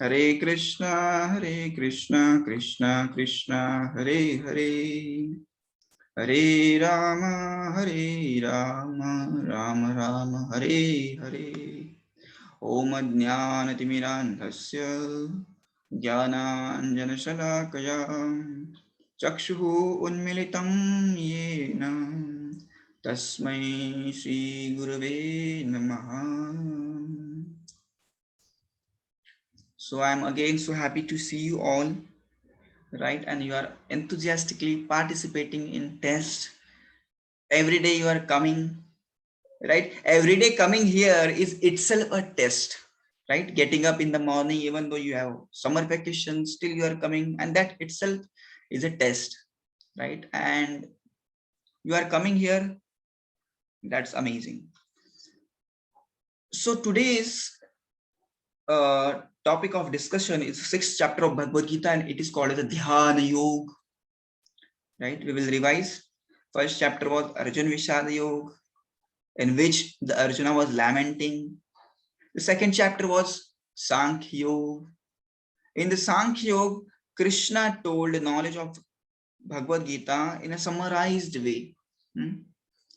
Hare Krishna, Krishna Krishna, Hare Hare, Hare Rama, Rama Rama, Hare Hare. Om Jnanatimirandhasya Jnananjanashalakaya Chakshuः Unmilitam Yena Tasmai Shri Gurave Namaha. So I'm again so happy to see you all, right? And you are enthusiastically participating in tests. Every day you are coming, right? Every day coming here is itself a test, right? Getting up in the morning, even though you have summer vacation, still you are coming, and that itself is a test, right? And you are coming here, that's amazing. So today's topic of discussion is 6th chapter of Bhagavad Gita, and it is called as a Dhyana Yoga, right? We will revise. First chapter was Arjun Vishad Yoga, in which the Arjuna was lamenting. The second chapter was Sankhya Yoga. In the Sankhya Yoga, Krishna told the knowledge of Bhagavad Gita in a summarized way.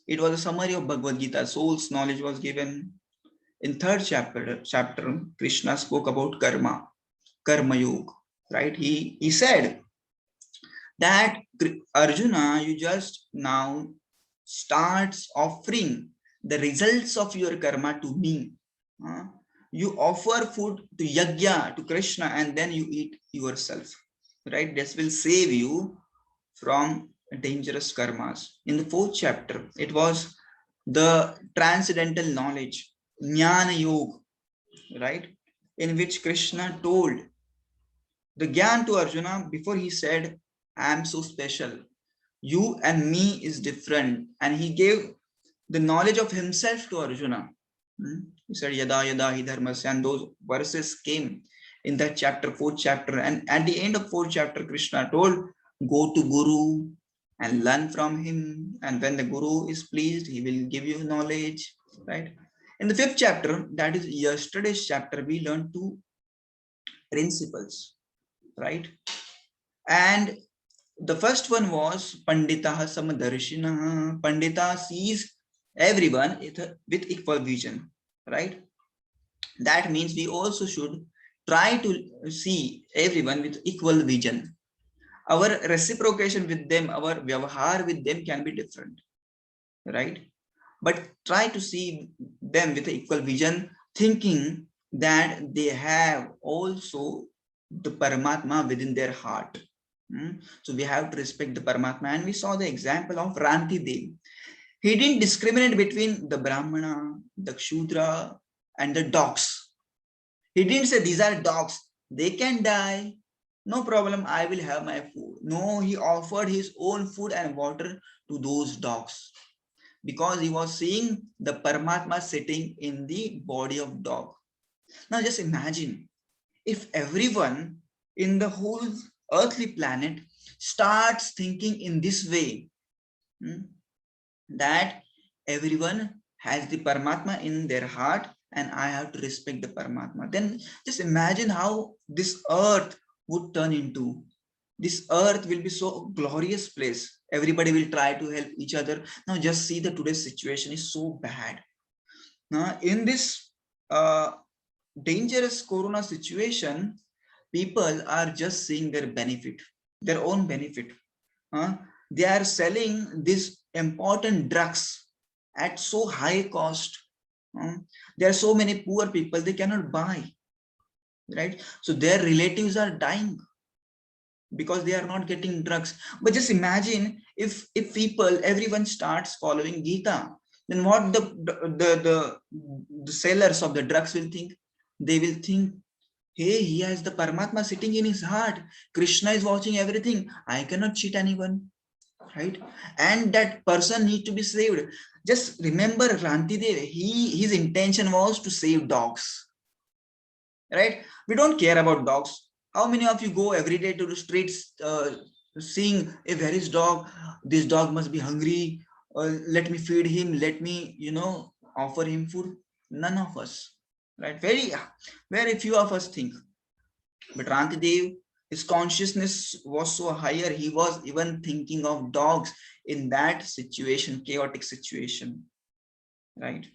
It was a summary of Bhagavad Gita. Soul's knowledge was given. In third chapter, Krishna spoke about Karma Yoga, right? He said that Arjuna, you just now starts offering the results of your karma to me. You offer food to Yajna, to Krishna, and then you eat yourself, right? This will save you from dangerous karmas. In the fourth chapter, it was the transcendental knowledge, Jnana Yoga, right? In which Krishna told the Gyan to Arjuna before he said, I am so special. You and me is different. And he gave the knowledge of himself to Arjuna. He said, Yada Yada Hi Dharmasya, and those verses came in that chapter, fourth chapter. And at the end of fourth chapter, Krishna told, go to Guru and learn from him. And when the Guru is pleased, he will give you knowledge, right? In the fifth chapter, that is yesterday's chapter, we learned two principles, right? And the first one was Panditaha Samadarshinaha. Pandita sees everyone with equal vision, right? That means we also should try to see everyone with equal vision. Our reciprocation with them, our vyavahar with them can be different, right? But try to see them with equal vision, thinking that they have also the Paramatma within their heart. So we have to respect the Paramatma, and we saw the example of Ranti Dev. He didn't discriminate between the Brahmana, the Kshudra, and the dogs. He didn't say these are dogs, they can die, no problem, I will have my food. No, he offered his own food and water to those dogs because he was seeing the Paramatma sitting in the body of dog. Now just imagine if everyone in the whole earthly planet starts thinking in this way, that everyone has the Paramatma in their heart and I have to respect the Paramatma, then just imagine how this earth would turn into. This earth will be so glorious place. Everybody will try to help each other. Now just see that today's situation is so bad. Now in this dangerous corona situation, people are just seeing their benefit, their own benefit. They are selling these important drugs at so high cost. There are so many poor people, they cannot buy, right? So their relatives are dying because they are not getting drugs. But just imagine if people, everyone starts following Gita, then what the sellers of the drugs will think? They will think, hey, he has the Paramatma sitting in his heart. Krishna is watching everything. I cannot cheat anyone, right? And that person needs to be saved. Just remember Rantidev, his intention was to save dogs, right? We don't care about dogs. How many of you go every day to the streets seeing a very dog? This dog must be hungry. Let me feed him. Let me, offer him food. None of us, right? Very few of us think. But Rantidev, his consciousness was so higher, he was even thinking of dogs in that situation, chaotic situation, right?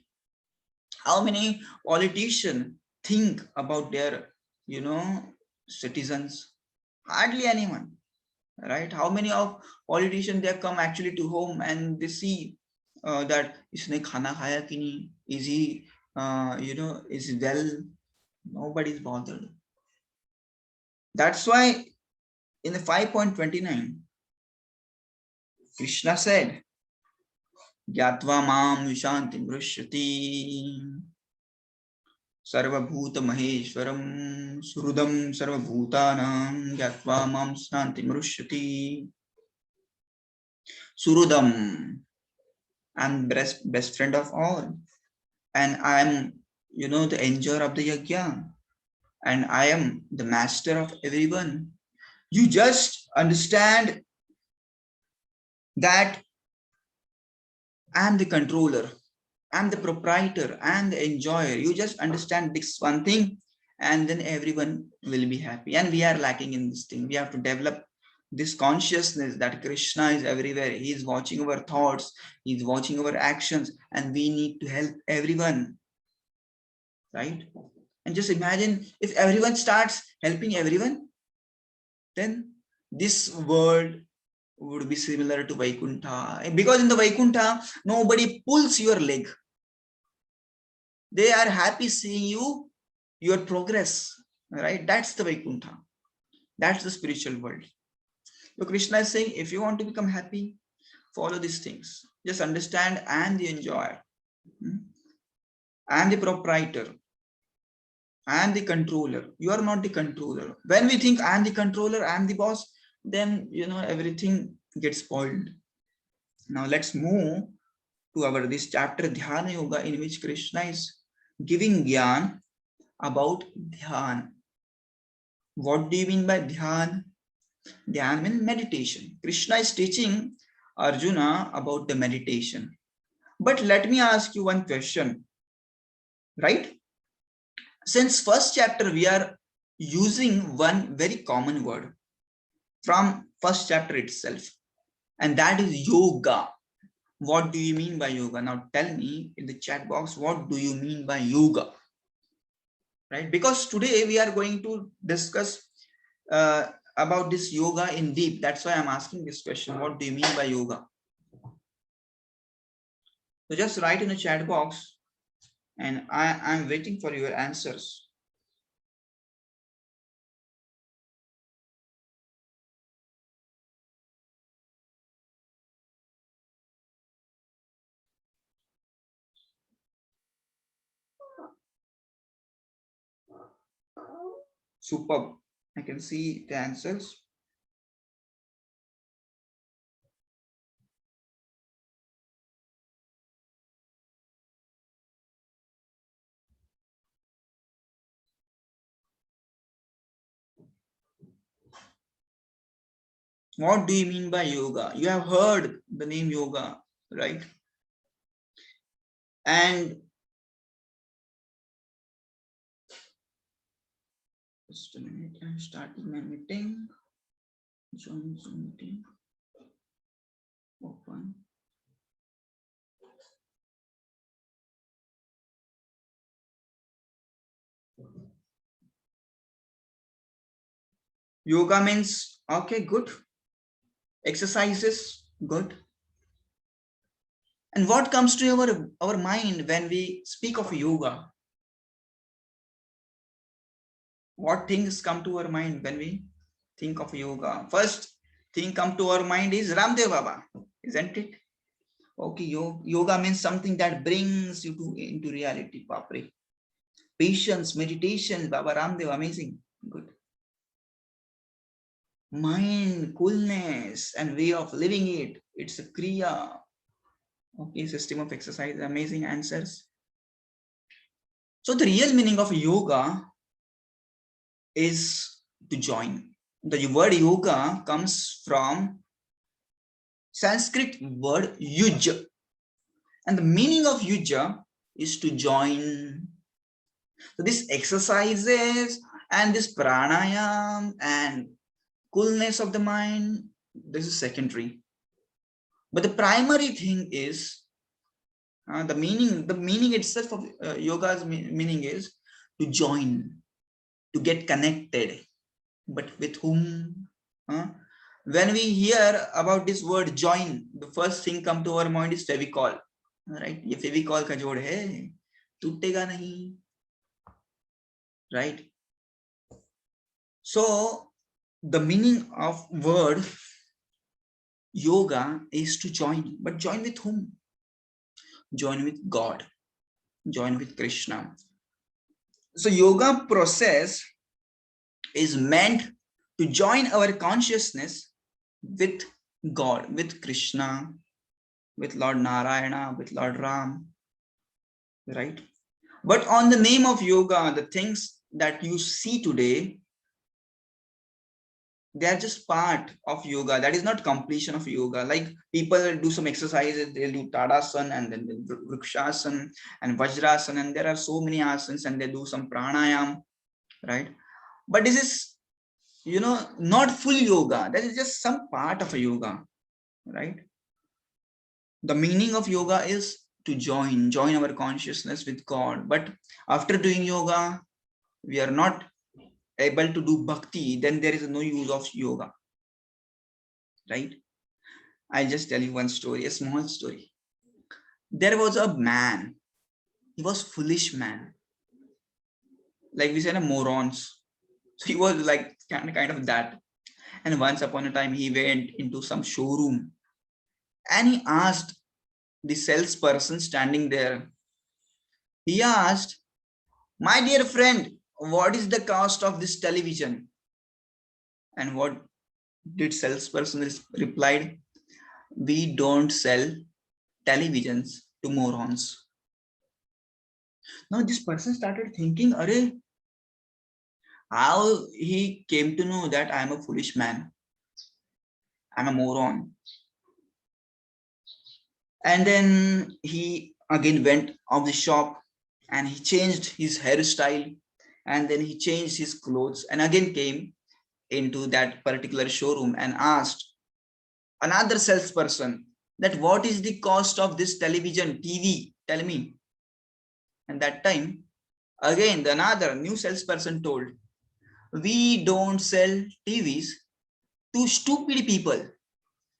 How many politicians think about their, citizens? Hardly anyone, right? How many of politicians they come actually to home and they see that isne khana khaya ki nahi? Is he, is he well? Nobody's bothered. That's why in the 5.29, Krishna said, Gyatva mam vishanti mrishyati sarvabhuta maheshwaram surudam sarvabhutanam gyatva mam shanti mrishyati. Surudam, I'm best friend of all. And I am, the enjoyer of the yajna. And I am the master of everyone. You just understand that I'm the controller, I'm the proprietor, I'm the enjoyer. You just understand this one thing, and then everyone will be happy. And we are lacking in this thing. We have to develop this consciousness that Krishna is everywhere. He is watching our thoughts, he's watching our actions, and we need to help everyone, right? And just imagine if everyone starts helping everyone, then this world would be similar to Vaikuntha. Because in the Vaikuntha, nobody pulls your leg. They are happy seeing you, your progress, right? That's the Vaikuntha. That's the spiritual world. So Krishna is saying, if you want to become happy, follow these things. Just understand I am the enjoyer. I am the proprietor. I am the controller. You are not the controller. When we think I am the controller, I am the boss, then everything gets spoiled. Now let's move to our this chapter Dhyana Yoga, in which Krishna is giving gyan about dhyan. What do you mean by dhyan? Dhyan means meditation. Krishna is teaching Arjuna about the meditation. But let me ask you one question, right? Since first chapter, we are using one very common word from first chapter itself, and that is yoga. What do you mean by yoga? Now tell me in the chat box, what do you mean by yoga? Right? Because today we are going to discuss about this yoga in deep. That's why I'm asking this question. What do you mean by yoga? So just write in the chat box, and I'm waiting for your answers. Superb. I can see the answers. What do you mean by yoga? You have heard the name yoga, right? And just a minute, I'm starting my meeting. Join Zoom meeting. Open. Yoga means, okay, good. Exercises, good. And what comes to our mind when we speak of yoga? What things come to our mind when we think of yoga? First thing come to our mind is Ramdev Baba, isn't it? Okay, yoga means something that brings you into reality. Papre. Patience, meditation, Baba Ramdev, amazing, good. Mind, coolness, and way of living it. It's a kriya. Okay, system of exercise, amazing answers. So the real meaning of yoga is to join. The word yoga comes from Sanskrit word yuj, and the meaning of yuja is to join. So these exercises And this pranayam and coolness of the mind, this is secondary. But the primary thing is the meaning itself of yoga's meaning is to join, to get connected. But with whom? When we hear about this word join, the first thing come to our mind is Fevicol, right? ये Fevicol का जोड़ है, टूटेगा नहीं, right? So the meaning of word yoga is to join, but join with whom? Join with God, join with Krishna. So yoga process is meant to join our consciousness with God, with Krishna, with Lord Narayana, with Lord Ram, right? But on the name of yoga, the things that you see today, they are just part of yoga. That is not completion of yoga. Like people do some exercises, they'll do Tadasana and then Vrikshasana and Vajrasana, and there are so many asanas, and they do some pranayam, right? But this is, not full yoga. That is just some part of a yoga, right? The meaning of yoga is to join our consciousness with God. But after doing yoga, we are not able to do bhakti, then there is no use of yoga, right? I'll just tell you one story, a small story. There was a man, he was foolish man, like we said, a morons. So he was like kind of that. And once upon a time, he went into some showroom and he asked the salesperson standing there. He asked, "My dear friend, what is the cost of this television?" And what did salesperson replied? "We don't sell televisions to morons." Now this person started thinking, "Arey, how he came to know that I am a foolish man? I'm a moron." And then he again went of the shop and he changed his hairstyle, and then he changed his clothes and again came into that particular showroom and asked another salesperson that what is the cost of this television TV, tell me. And that time again another new salesperson told, "We don't sell TVs to stupid people."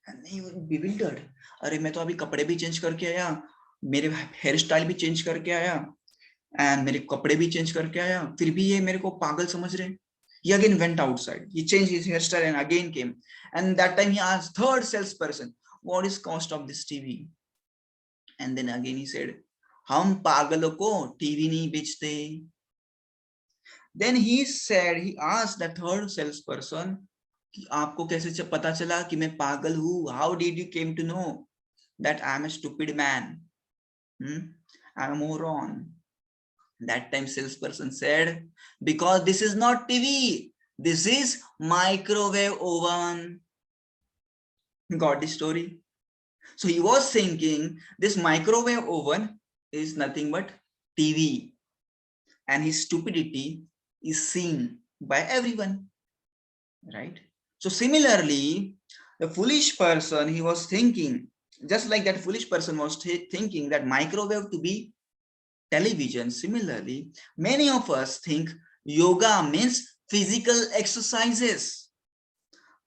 And he was bewildered. अरे मैं तो अभी कपड़े भी change करके आया, मेरे hair style भी चेंज करके आया एंड मेरे कपड़े भी चेंज करके आया, फिर भी ये मेरे को पागल समझ रहे हैं. He again went outside. He changed his hairstyle and again came. And that time he asked third salesperson, "What is cost of this TV?" And then again he said, "हम पागलों को टीवी नहीं बेचते." Then he said, he asked the third salesperson, कि आपको कैसे पता चला कि मैं पागल हूँ? How did you came to know that I am a stupid man? I'm a moron. That time salesperson said, "Because this is not TV, this is microwave oven." Got the story? So he was thinking this microwave oven is nothing but TV, and his stupidity is seen by everyone, right? So similarly, the foolish person, he was thinking, just like that foolish person was thinking that microwave to be television. Similarly, many of us think yoga means physical exercises.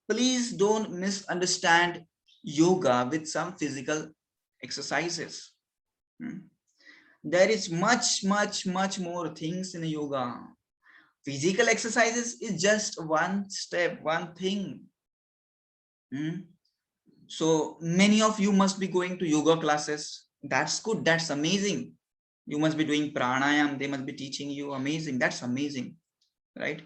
Please don't misunderstand yoga with some physical exercises. There is much more things in yoga. Physical exercises is just one step, one thing. So many of you must be going to yoga classes. That's good. That's amazing. You must be doing pranayam. They must be teaching you. Amazing. That's amazing, right?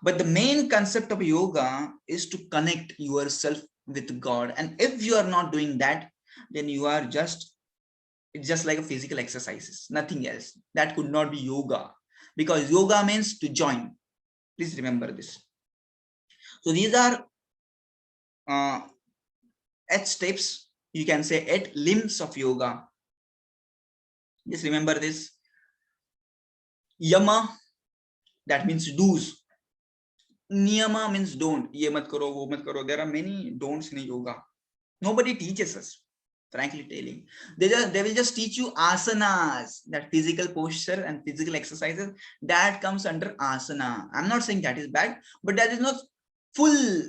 But the main concept of yoga is to connect yourself with God. And if you are not doing that, then you are it's just like a physical exercises, nothing else. That could not be yoga, because yoga means to join. Please remember this. So these are 8 steps, you can say 8 limbs of yoga. Just remember this. Yama, that means do's. niyama means don't. Ye mat karo, wo mat karo. There are many don'ts in yoga. Nobody teaches us, frankly telling. They will just teach you asanas, that physical posture and physical exercises that comes under asana. I'm not saying that is bad, but that is not full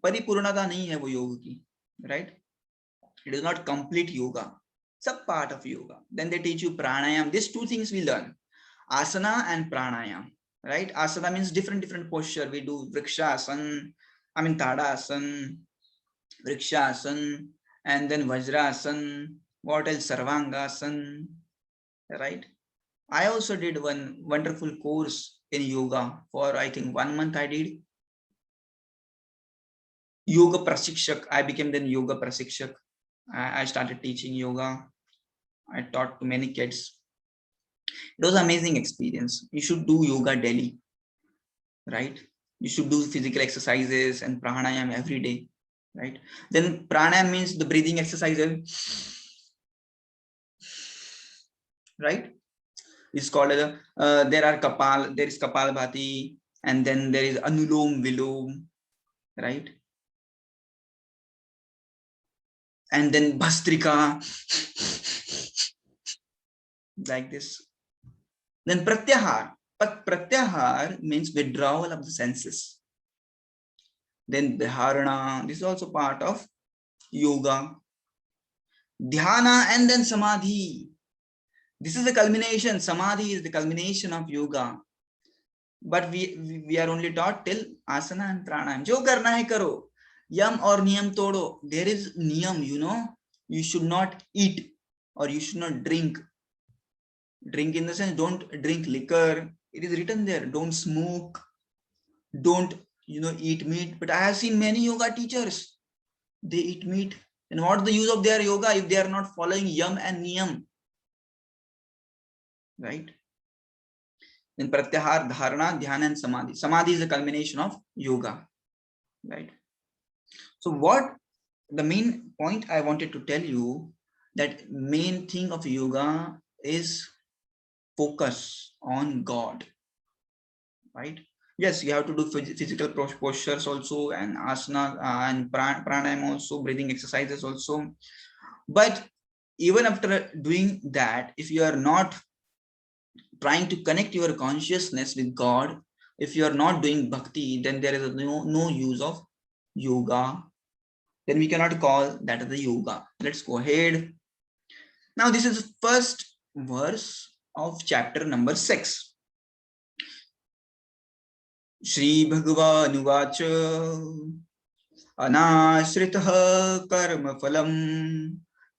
paripurnata nahi hai wo yoga ki, right? It is not complete yoga. Sub part of yoga. Then they teach you pranayam. These two things we learn, asana and pranayam, right? Asana means different posture. We do vrikshasan, I mean tadasan, vrikshasan, and then vajrasan. What else? Sarvangasan, right? I also did one wonderful course in yoga for, I think, 1 month. I did yoga prashikshak. I became then yoga prashikshak. I started teaching yoga. I taught to many kids. It was an amazing experience. You should do yoga daily, right? You should do physical exercises and pranayam every day, right? Then pranayam means the breathing exercises, right? It's called there is Kapalbhati, and then there is Anulom Vilom, right? And then Bhastrika, like this. Then Pratyahar. But Pratyahar means withdrawal of the senses. Then Dharana, this is also part of yoga. Dhyana and then Samadhi. This is the culmination. Samadhi is the culmination of yoga. But we are only taught till asana and pranayam. Jo karna hai karo. Yam or niyam todo. There is niyam, you know. You should not eat or you should not drink. Drink in the sense, don't drink liquor. It is written there. Don't smoke. Don't, eat meat. But I have seen many yoga teachers. They eat meat. And what's the use of their yoga if they are not following yam and niyam? Right? Then pratyahar, dharana, dhyana, and samadhi. Samadhi is the culmination of yoga. Right? So what the main point I wanted to tell you, that main thing of yoga is focus on God. Right? Yes, you have to do physical postures also, and asana and pranayam also, breathing exercises also. But even after doing that, if you are not trying to connect your consciousness with God, if you are not doing bhakti, then there is no use of yoga. Then we cannot call that the yoga. Let's go ahead. Now this is the first verse of chapter number 6. Shri Bhagavan Anashritah karma phalam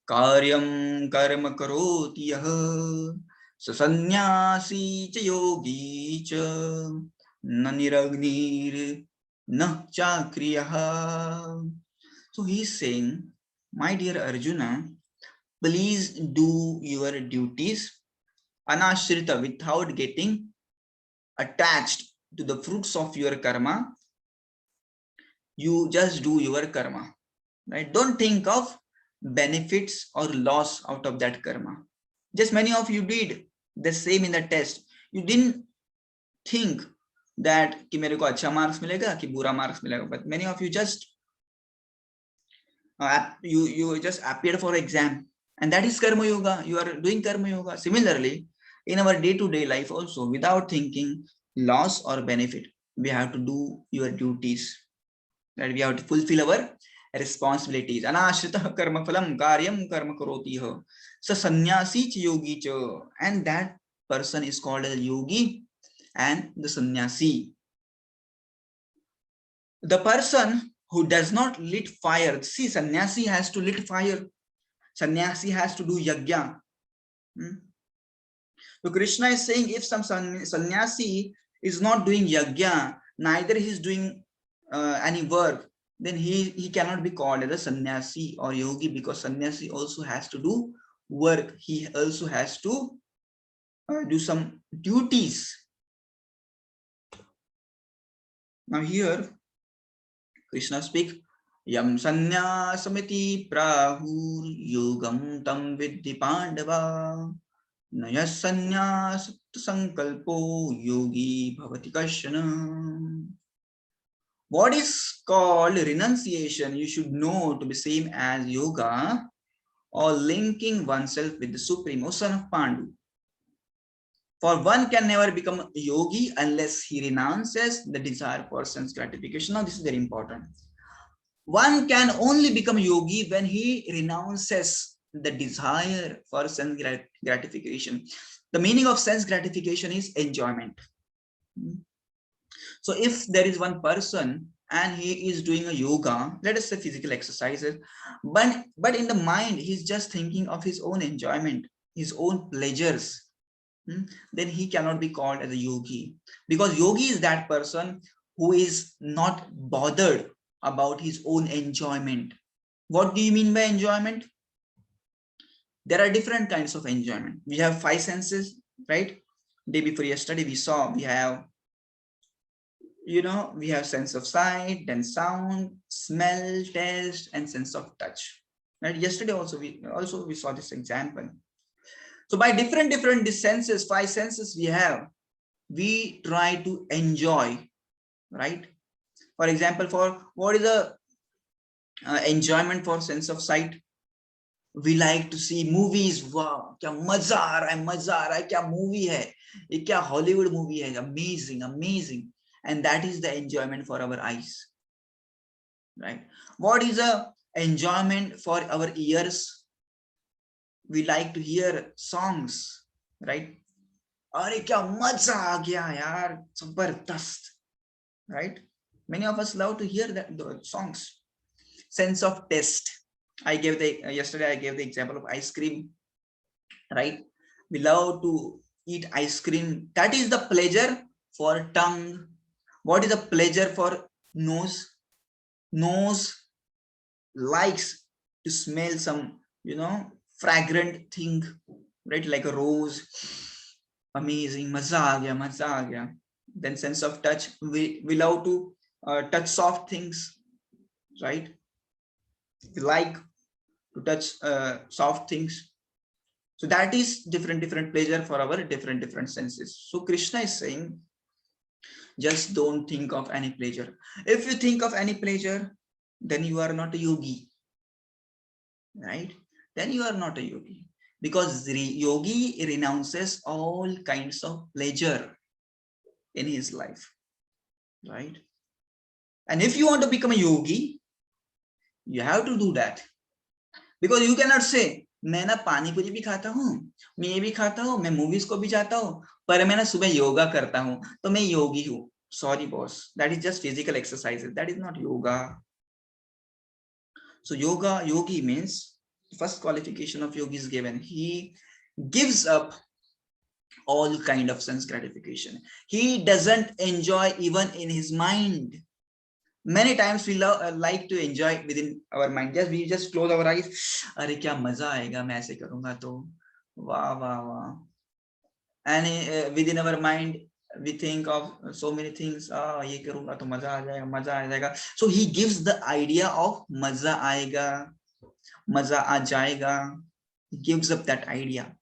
karyam karma karoti yah sasanyasi cha yogi cha na niragnir na chakriyah. So he's saying, my dear Arjuna, please do your duties anashrita, without getting attached to the fruits of your karma. You just do your karma, right? Don't think of benefits or loss out of that karma. Just many of you did the same in the test. You didn't think that कि मेरे को अच्छा marks मिलेगा कि बुरा marks मिलेगा, but many of you just you just appeared for exam, and that is karma yoga. You are doing karma yoga. Similarly, in our day-to-day life also, without thinking loss or benefit, we have to do your duties. That we have to fulfill our responsibilities. Anashrita karma phalam karyam karma karoti ha. So sannyasi ch yogi cha. And that person is called a yogi and the sannyasi. The person who does not lit fire. See, sannyasi has to lit fire. Sannyasi has to do yajna. So Krishna is saying, if some sannyasi is not doing yajna, neither he is doing any work, then he cannot be called as a sannyasi or yogi, because sannyasi also has to do work. He also has to do some duties. Now here Krishna speaks, yam sanyasamiti prahur yogam tam vidhi pandava nayas sannyas Sankalpo yogi bhavati kashana. What is called renunciation, you should know to be same as yoga or linking oneself with the Supreme, O son of Pandu. For one can never become a yogi unless he renounces the desire for sense gratification. Now, this is very important. One can only become yogi when he renounces the desire for sense gratification. The meaning of sense gratification is enjoyment. So if there is one person and he is doing a yoga, let us say physical exercises, but in the mind he's just thinking of his own enjoyment, his own pleasures, then he cannot be called as a yogi, because yogi is that person who is not bothered about his own enjoyment. What do you mean by enjoyment? There are different kinds of enjoyment. We have five senses, right? Day before yesterday we saw we have, we have sense of sight, then sound, smell, taste, and sense of touch. Right? Yesterday also we saw this example. So by different senses, five senses we have, we try to enjoy, right? For example, for what is the enjoyment for sense of sight? We like to see movies. Wow, क्या मजा आ रहा है, क्या movie है, ये क्या Hollywood movie है, amazing. And that is the enjoyment for our eyes, right? What is the enjoyment for our ears? We like to hear songs, right? अरे क्या मजा आ गया यार, जबरदस्त, right? Many of us love to hear the songs. Sense of taste. Yesterday I gave the example of ice cream, right? We love to eat ice cream. That is the pleasure for tongue. What is the pleasure for nose? Nose likes to smell some, fragrant thing, right? Like a rose. Amazing, maza aa gaya. Then sense of touch. We love to touch soft things, right? We like to touch soft things. So that is different pleasure for our different senses. So Krishna is saying, just don't think of any pleasure. If you think of any pleasure, then you are not a yogi, right? Then you are not a yogi, because the yogi renounces all kinds of pleasure in his life, right? And if you want to become a yogi, you have to do that, because you cannot say, मैं ना पानी पूरी भी खाता हूँ, मैं ये भी खाता हूँ, मैं मूवीज को भी जाता हूँ, पर मैं ना सुबह योगा करता हूँ, तो मैं योगी हूँ. Sorry boss, that is just physical exercises, that is not yoga. So yogi means, first qualification of yogi is given, he gives up all kind of sense gratification. He doesn't enjoy even in his mind. Many times we like to enjoy within our mind. We just close our eyes. अरे क्या मजा आएगा, मैं ऐसे करूंगा तो वाह वाह वाह. And within our mind we think of so many things. ये करूंगा तो मजा आ जाएगा. So he gives the idea of मजा आएगा, मजा आ जाएगा. He gives up that idea,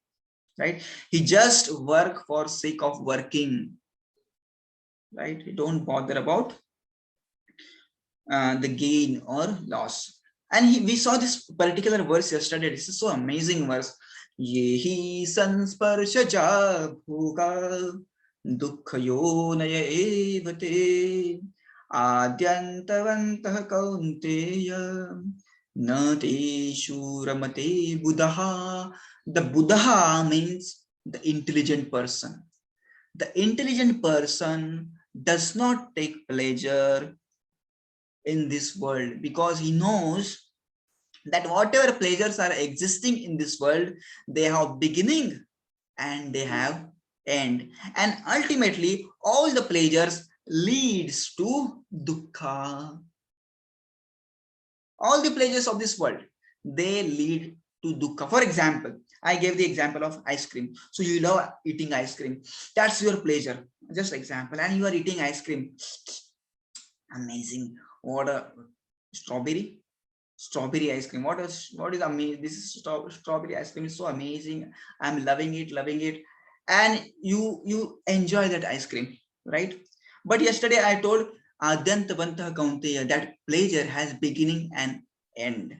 right? He just work for sake of working, right? He don't bother about the gain or loss. And we saw this particular verse yesterday. This is so amazing verse. Yehi sansparshaja bhoga dukkhayo evate adyantavantah kaunteya nate shuramate buddha. The Buddha means the intelligent person. The intelligent person does not take pleasure in this world, because he knows that whatever pleasures are existing in this world, they have beginning and they have end, and ultimately all the pleasures leads to dukkha. All the pleasures of this world, they lead to dukkha. For example, I gave the example of ice cream. So you love eating ice cream, that's your pleasure, just example, and you are eating ice cream. Amazing. What a strawberry ice cream. What is amazing? This is strawberry ice cream is so amazing. I'm loving it. and you enjoy that ice cream, right? But yesterday I told Adyanta Bantah Kaunteya that pleasure has beginning and end.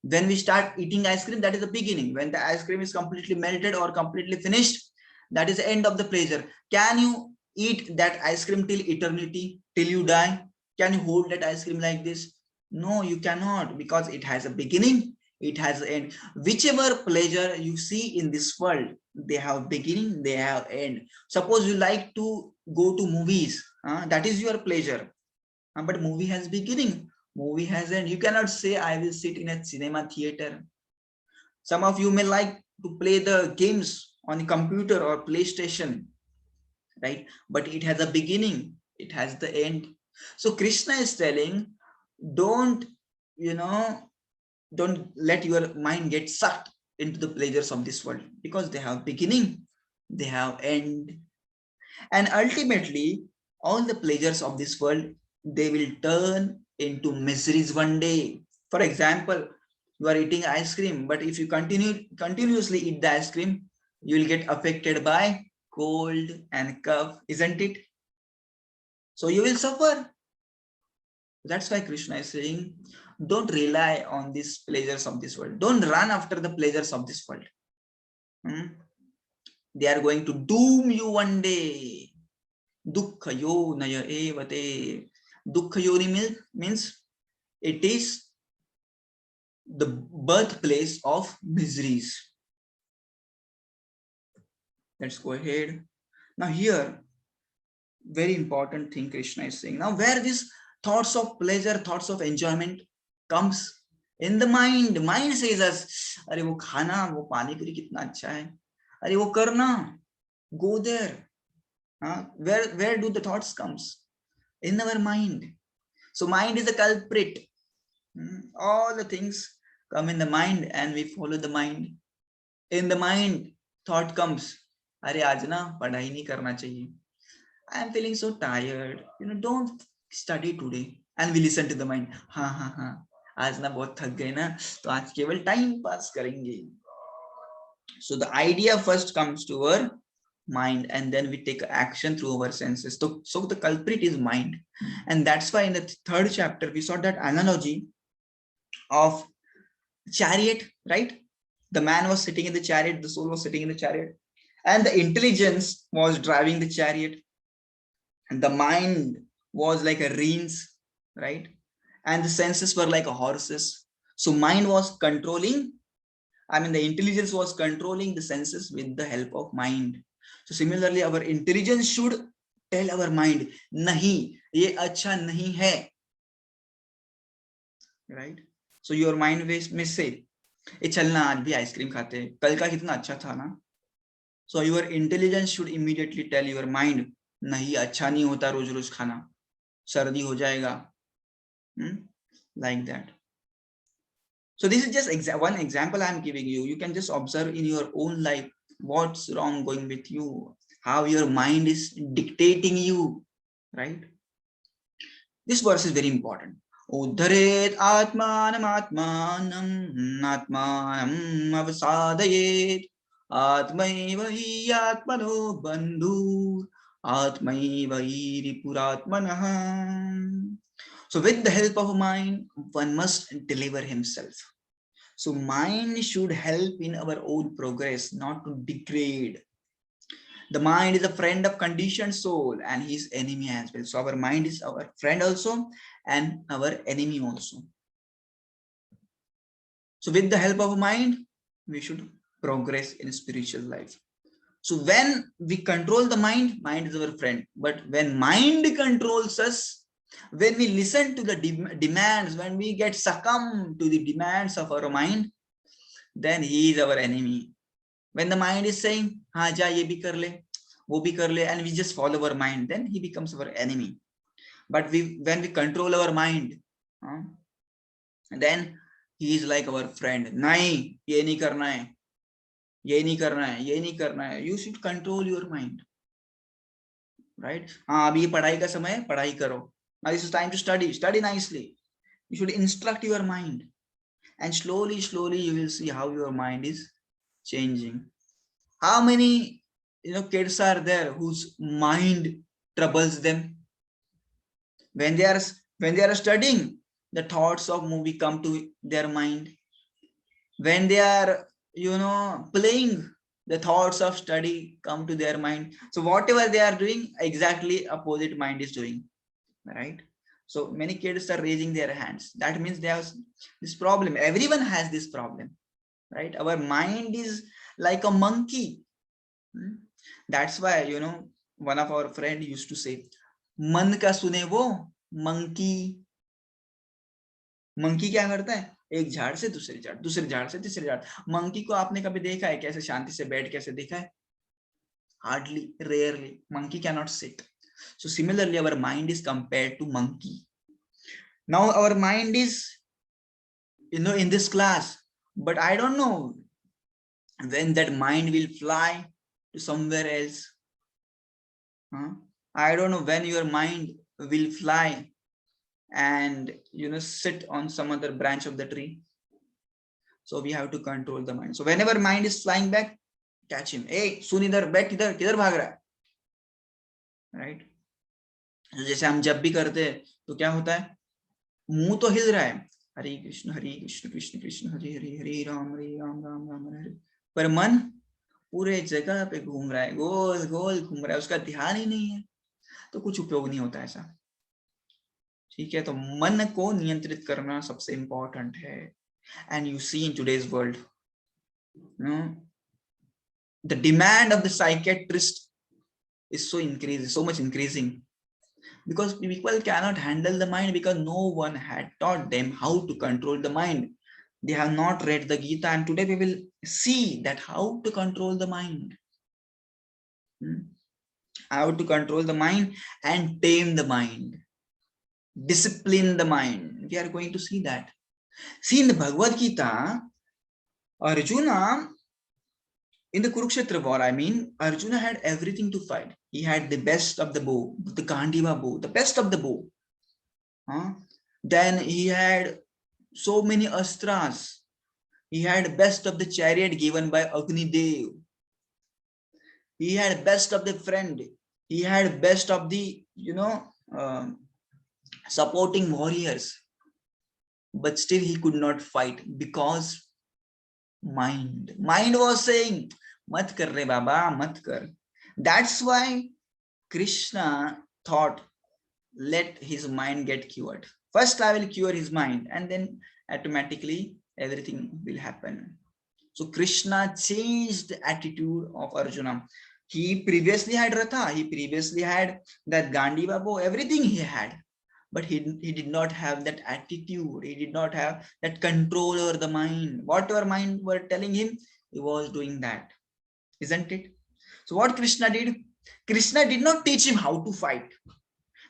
When we start eating ice cream, that is the beginning. When the ice cream is completely melted or completely finished, that is the end of the pleasure. Can you eat that ice cream till eternity, till you die? Can you hold that ice cream like this? No, you cannot, because it has a beginning, it has an end. Whichever pleasure you see in this world, they have beginning, they have end. Suppose you like to go to movies, that is your pleasure. But movie has beginning, movie has end. You cannot say I will sit in a cinema theater. Some of you may like to play the games on the computer or PlayStation, right? But it has a beginning, it has the end. So Krishna is telling, don't, don't let your mind get sucked into the pleasures of this world, because they have beginning, they have end. And ultimately, all the pleasures of this world, they will turn into miseries one day. For example, you are eating ice cream, but if you continuously eat the ice cream, you will get affected by cold and cough, isn't it? So you will suffer. That's why Krishna is saying, don't rely on these pleasures of this world. Don't run after the pleasures of this world. They are going to doom you one day. Dukkha yonaya evate. Dukkha yoni means it is the birthplace of miseries. Let's go ahead. Now here, very important thing Krishna is saying. Now where these thoughts of pleasure, thoughts of enjoyment comes? In the mind. Mind says us, अरे वो खाना, वो पानी पूरी कितना अच्छा है, अरे वो करना, go there. Where do the thoughts comes? In our mind. So mind is a culprit. All the things come in the mind and we follow the mind. In the mind, thought comes, अरे आज ना पढ़ाई नहीं करना चाहिए, I am feeling so tired, don't study today. And we listen to the mind, हाँ, आज ना बहुत थक गए ना, तो आज केवल टाइम पास करेंगे. So the idea first comes to our mind, and then we take action through our senses. So the culprit is mind. And that's why in the third chapter, we saw that analogy of chariot, right? The man was sitting in the chariot, the soul was sitting in the chariot, and the intelligence was driving the chariot, and the mind was like a reins, right? And the senses were like a horses. So mind was controlling, the intelligence was controlling the senses with the help of mind. So similarly, our intelligence should tell our mind, nahi, ye acha nahi hai, right? So your mind may say, ए चलना आज भी ice cream खाते हैं, कल का कितना अच्छा था ना. So your intelligence should immediately tell your mind, नहीं अच्छा नहीं होता रोज रोज खाना, सर्दी हो जाएगा, like that. So this is just one example I am giving you. You can just observe in your own life what's wrong going with you, how your mind is dictating you, right? This verse is very important. Uddharet atmanam atmanam atmanam avasadayet atmaiva hi atmano bandhu atmaiva hi ripuratmanah. So with the help of mind, one must deliver himself. So mind should help in our own progress, not to degrade. The mind is a friend of conditioned soul and his enemy as well. So our mind is our friend also and our enemy also. So with the help of mind, we should progress in spiritual life. So when we control the mind, mind is our friend. But when mind controls us, when we listen to the demands, when we get succumb to the demands of our mind, then he is our enemy. When the mind is saying, हाँ जा ये भी कर ले, वो भी कर ले, and we just follow our mind, then he becomes our enemy. But when we control our mind, then he is like our friend. नहीं, ये नहीं करना है, ये नहीं करना है, ये नहीं करना है. You should control your mind, right? हाँ अभी ये पढ़ाई का समय है, पढ़ाई करो. Now this is time to study. Study nicely. You should instruct your mind, and slowly you will see how your mind is changing. How many kids are there whose mind troubles them. When they are studying, the thoughts of movie come to their mind. When they are playing, the thoughts of study come to their mind. So whatever they are doing, exactly opposite mind is doing, right? So many kids are raising their hands. That means they have this problem. Everyone has this problem, right? Our mind is like a monkey. That's why one of our friend used to say, मन का सुने वो monkey. Monkey क्या करता है? एक झाड़ से दूसरे झाड़, दूसरे झाड़ से तीसरे झाड़. मंकी को आपने कभी देखा है कैसे शांति से बैठ कैसे देखा है? Hardly, rarely. Monkey cannot sit. So similarly, our mind is compared to monkey. Now our mind is in this class, but I don't know when that mind will fly to somewhere else. I don't know when your mind will fly and sit on some other branch of the tree. So we have to control the mind. So whenever mind is flying back, catch him. Hey, सुन इधर, बैठ इधर, किधर भाग रहा है? Right? जैसे हम जब भी करते हैं तो क्या होता है? मुंह तो हिल रहा है, हरे कृष्ण कृष्ण कृष्ण हरे हरे, हरे राम राम राम हरे. पर मन पूरे जगह पे घूम रहा है, गोल गोल घूम रहा है, उसका ध्यान ही नहीं है. तो कुछ उपयोग नहीं होता ऐसा. ठीक है, तो मन को नियंत्रित करना सबसे इंपॉर्टेंट है. And you see in today's world, the demand of the psychiatrist is so much increasing, because people cannot handle the mind because no one had taught them how to control the mind. They have not read the Gita, and today we will see that how to control the mind. How to control the mind and tame the mind, discipline the mind. We are going to see that. See, in the Bhagavad Gita, Arjuna, in the Kurukshetra war, Arjuna had everything to fight. He had the best of the bow, the Gandiva bow, the best of the bow. Then he had so many astras. He had best of the chariot given by Agni Dev. He had best of the friend. He had best of the, supporting warriors. But still he could not fight because mind was saying, mat kar re baba, mat kar. That's why Krishna thought, let his mind get cured. First I will cure his mind, and then automatically everything will happen. So Krishna changed the attitude of Arjuna. He previously had Ratha, he previously had that Gandiva bow, everything he had. But he did not have that attitude. He did not have that control over the mind. Whatever mind were telling him, he was doing that. Isn't it? So what Krishna did? Krishna did not teach him how to fight.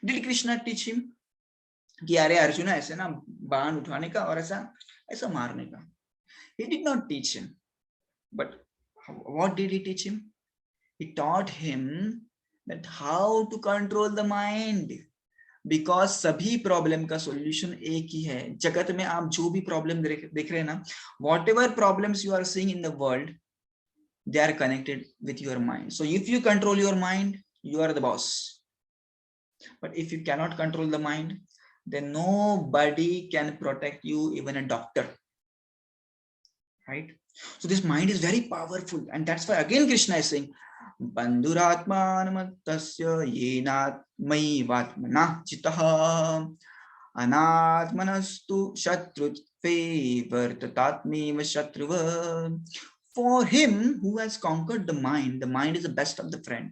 Did Krishna teach him कि अरे अर्जुन ऐसे ना बाण उठाने का और ऐसा मारने का? He did not teach him. But what did he teach him? He taught him that how to control the mind. Because सभी प्रॉब्लम का सॉल्यूशन एक ही है. जगत में आप जो भी प्रॉब्लम देख रहे हैं ना, whatever problems you are seeing in the world, they are connected with your mind. So if you control your mind, you are the boss. But if you cannot control the mind, then nobody can protect you, even a doctor. Right? So this mind is very powerful, and that's why again Krishna is saying, Bandhuratmanamatasya yenatmaivatmana chitaha anatmanastu shatrutve vartatatmeva shatruva. For him who has conquered the mind is the best of the friend.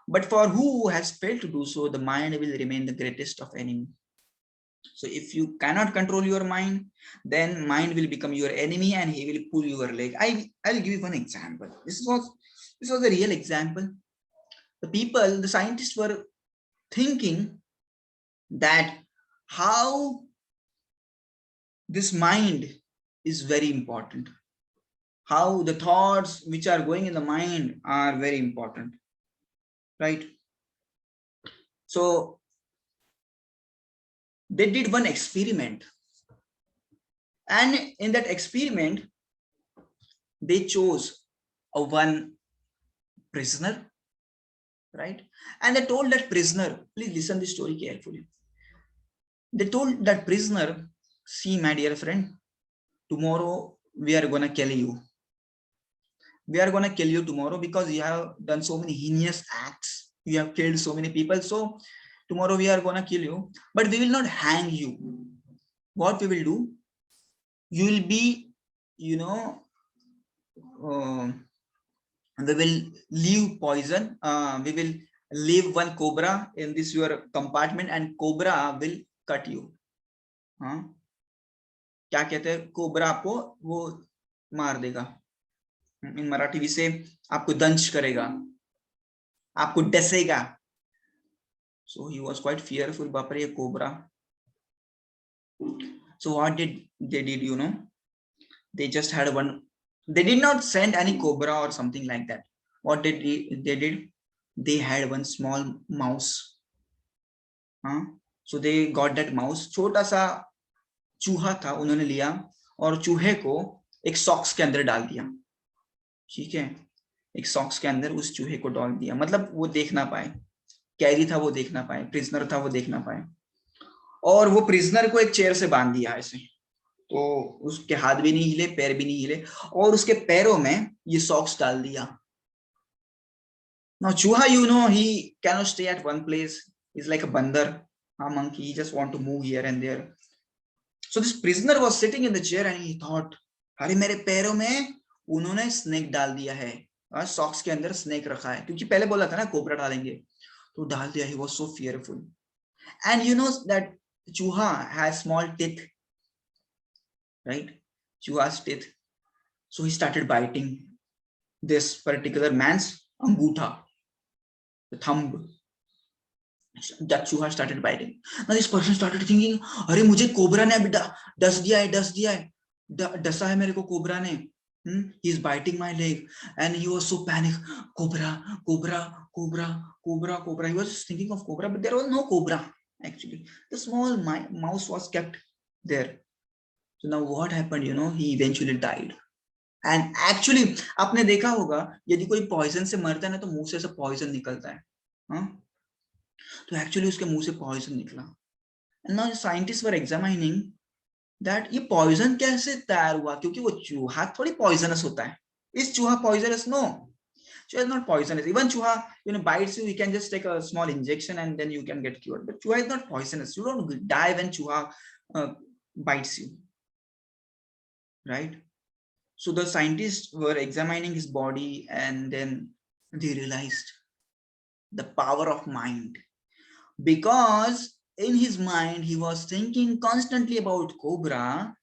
But for who has failed to do so, the mind will remain the greatest of enemy. So if you cannot control your mind, then mind will become your enemy and he will pull your leg. I'll give you one example. This was a real example. The scientists were thinking that how this mind is very important. How the thoughts which are going in the mind are very important. Right? So they did one experiment, and in that experiment they chose one prisoner right? And they told that prisoner, please listen this story carefully. They told that prisoner, see my dear friend, tomorrow we are gonna kill you. We are gonna kill you tomorrow because you have done so many heinous acts. You have killed so many people. So tomorrow we are gonna kill you, but we will not hang you. What we will do? You will be, you know, uh, we will leave poison. We will leave one cobra in this your compartment, and cobra will cut you. हाँ, क्या कहते हैं, cobra आपको वो मार देगा, इन मराठी से आपको दंश करेगा, आपको डसेगा. So he was quite fearful, बाप रे cobra. So what did they did, you know, they just had one, they did not send any cobra or something like that. What did they did, they had one small mouse. So they got that mouse, छोटा सा चूहा था, उन्होंने लिया और चूहे को एक सॉक्स के अंदर डाल दिया. ठीक है, एक सॉक्स के अंदर उस चूहे को डाल दिया, मतलब वो देख ना पाए, कैदी था वो देख ना पाए, प्रिजनर था वो देख ना पाए. और वो प्रिजनर को एक चेयर से बांध दिया ऐसे, तो उसके हाथ भी नहीं हिले, पैर भी नहीं हिले, और उसके पैरों में ये सॉक्स डाल दिया. Now चूहा, you know, he cannot stay at one place. He's like a bandar, a monkey. He just want to move here and there. So this prisoner was sitting in the chair and he thought, अरे मेरे पैरों में उन्होंने snake डाल दिया है, socks के अंदर स्नेक रखा है, क्योंकि पहले बोला था ना कोबरा डालेंगे, तो डाल दिया. He was so fearful. And you know that चूहा has small teeth, right? Chooha's teeth. So he started biting this particular man's angutha, the thumb. That चूहा started biting. Now this person started thinking, अरे मुझे cobra ने अभी डस दिया है, डसा है मेरे को कोबरा ने. He is biting my leg, and he was so panicked. Cobra. He was just thinking of cobra, but there was no cobra actually. The small mouse was kept there. So now what happened? You know, he eventually died. And actually, आपने देखा होगा, यदि कोई poison से मरता है ना, तो मुंह से ऐसा पॉइजन निकलता है. तो एक्चुअली उसके मुंह से पॉइजन निकला. And now scientist were examining that ये पॉइजन कैसे तैयार हुआ, क्योंकि वो चूहा थोड़ी पॉइजनस होता है. इस चूहा पॉइजनस? नो, चूहा इज नॉट पॉइजनस. इवन चूहा, you know, bites you, you can just take a small injection and then you can get cured. But चूहा is not poisonous. You don't die when चूहा bites you, right? So the scientists were examining his body, and then they realized the power of mind, because in his mind he was thinking constantly about cobra.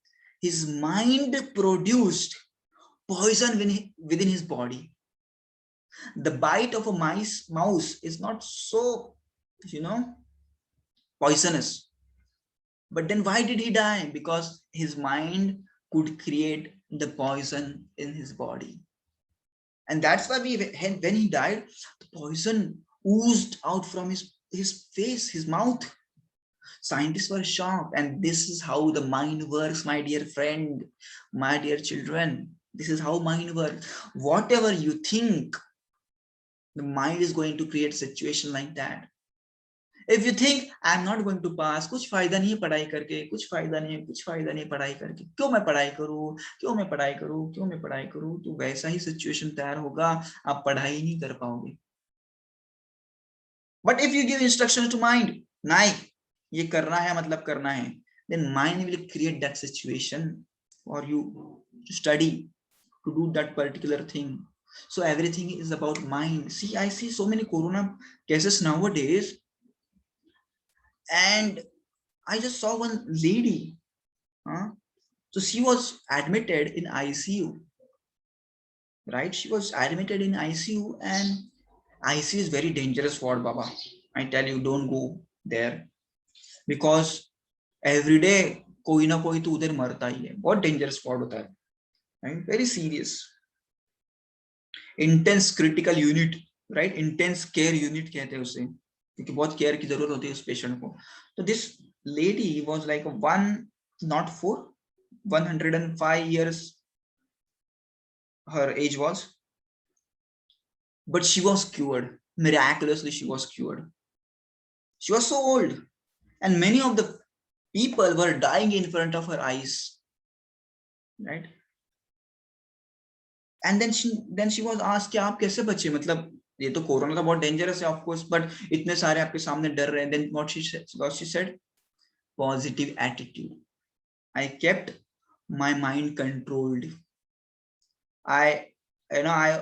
His mind produced poison within his body. The bite of a mouse is not so, you know, poisonous. But then why did he die? Because his mind could create the poison in his body. And that's why when he died, the poison oozed out from his face, his mouth. Scientists were shocked. And this is how the mind works, my dear friend, my dear children. This is how mind works. Whatever you think, the mind is going to create situation like that. If you think I'm not going to pass, कुछ फायदा नहीं है पढ़ाई करके, कुछ फायदा नहीं पढ़ाई करके, क्यों मैं पढ़ाई करूं, तो वैसा ही सिचुएशन तैयार होगा, आप पढ़ाई नहीं कर पाओगे. But if you give instructions to mind, नहीं ये करना है मतलब करना है, then mind will create that situation for you to study, to do that particular thing. So everything is about mind. See, I see so many corona cases nowadays, and I just saw one lady. So she was admitted in ICU, right? She was admitted in ICU, and ICU is very dangerous ward, Baba. I tell you, don't go there, because every day कोई ना कोई तो उधर मरता ही है. बहुत dangerous ward होता है, right? Very serious. Intense critical unit, right? Intense care unit कहते हैं उसे, क्योंकि बहुत केयर की जरूरत होती है उस पेशेंट को. तो this lady was like 105 years her age was, but she was cured. Miraculously, she was cured. She was so old, and many of the people were dying in front of her eyes, right? And then she was asked कि आप कैसे बचे, मतलब ये तो corona तो बहुत dangerous है, ऑफ कोर्स, बट इतने सारे आपके सामने डर रहे हैं. Then what she said, positive attitude. I kept my mind controlled. I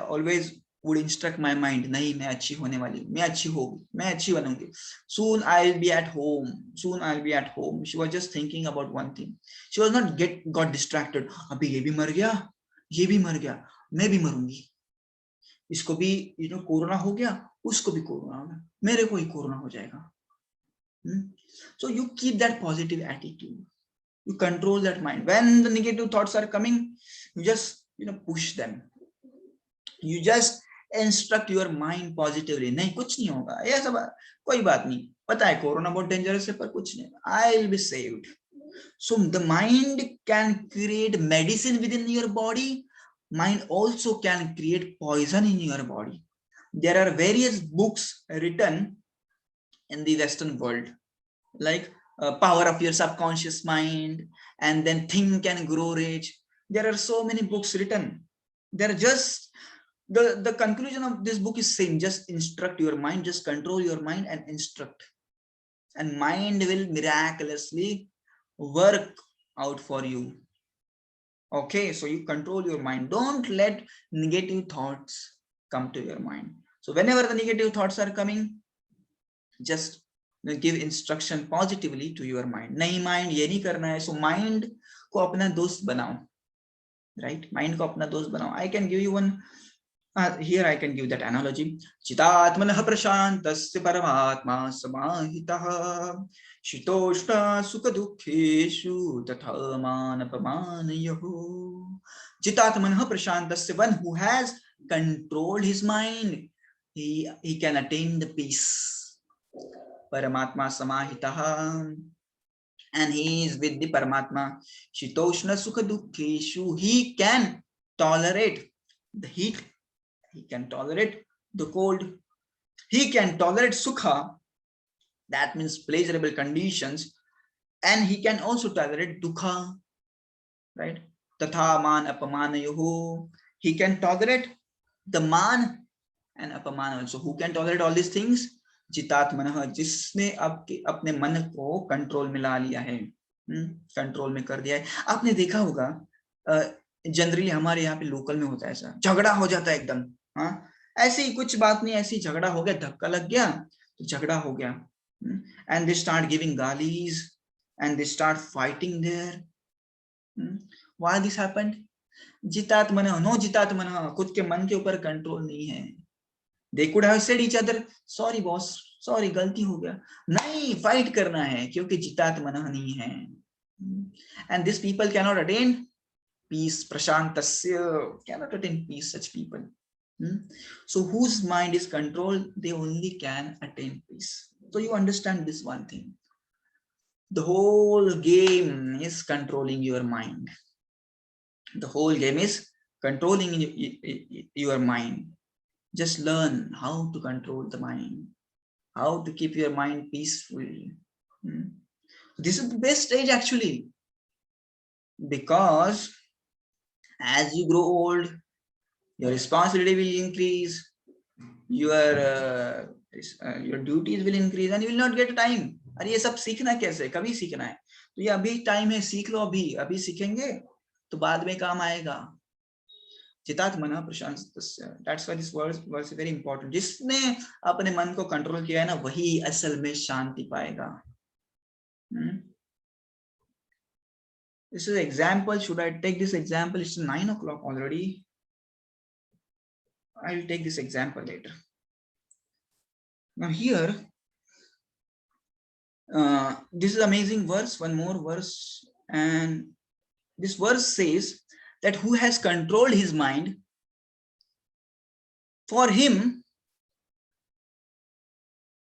always would instruct my mind, नहीं मैं अच्छी होने वाली हूँ, मैं अच्छी होगी, मैं अच्छी बनूंगी. Soon I'll be at home. Soon I'll be at home. She was just thinking about one thing. She was not got distracted. अभी ये भी मर गया, ये भी मर गया, मैं भी मरूंगी, इसको भी कोरोना हो गया, उसको भी कोरोना हो गया, मेरे को ही कोरोना हो जाएगा. So you keep that positive attitude. You control that mind. When the negative thoughts are coming, you just push them. You just instruct your mind positively. नहीं कुछ नहीं होगा, ये सब कोई बात नहीं, पता है कोरोना बहुत डेंजरस है पर कुछ नहीं, I will be saved. So the mind can create medicine within your body. Mind also can create poison in your body. There are various books written in the Western world, like Power of Your Subconscious Mind, and then Think and Grow Rich. There are so many books written. They're just the conclusion of this book is same. Just instruct your mind, just control your mind and instruct, and mind will miraculously work out for you. Okay, so you control your mind. Don't let negative thoughts come to your mind. So whenever the negative thoughts are coming, just give instruction positively to your mind. नहीं mind ये नहीं करना है. So mind को अपना दोस्त बनाओ, right? Mind को अपना दोस्त बनाओ. I can give you one. Here I can give that analogy. चितात्मनः प्रशान्तस्य परमात्मा समाहितः शीतोष्ण सुख दुःखेषु तथा मानपमानयोः. चितात्मनः प्रशान्तस्य, one who has controlled his mind, he can attain the peace. Paramatma samahitaha, and he is with the Paramatma. Shitoshna sukha dukkeshu, he can tolerate the heat, he can tolerate the cold, he can tolerate sukha, that means pleasurable conditions, and he can also tolerate dukkha, right? Tatha man apamanayohu, he can tolerate the man and apamana also. Who can tolerate all these things? जितात्मनः, जिसने अपने मन को control में ला लिया है, control में कर दिया है. आपने देखा होगा जनरली हमारे यहाँ पे लोकल में होता है ऐसा, झगड़ा हो जाता है एकदम, हाँ ऐसे ही कुछ बात नहीं, ऐसी झगड़ा हो गया, धक्का लग गया तो झगड़ा हो गया, and they start giving galis and they start fighting there. Why this happened? जितात्मनः, नो जितात्मनः, खुद के मन के ऊपर कंट्रोल नहीं है. They could have said each other, sorry boss, sorry गलती हो गया, नहीं फाइट करना है क्योंकि जितात्मनः नहीं है. And these people cannot attain peace. Prashantasya cannot attain peace, such people. So whose mind is controlled, they only can attain peace. So you understand this one thing. The whole game is controlling your mind. The whole game is controlling your mind. Just learn how to control the mind, how to keep your mind peaceful. This is the best age actually, because as you grow old, your responsibility will increase, your duties will increase, and you will not get time. अरे ये सब सीखना कैसे, कभी सीखना है, तो ये अभी टाइम है, सीख लो अभी, अभी सीखेंगे तो बाद में काम आएगा. चितात्मनः प्रशान्तस्य, that's why this verse is very important. जिसने अपने मन को कंट्रोल किया है ना, वही असल में शांति पाएगा. This is an example. Should I take this example? It's 9 o'clock already. I will take this example later. Now here, this is amazing verse, one more verse, and this verse says that who has controlled his mind, for him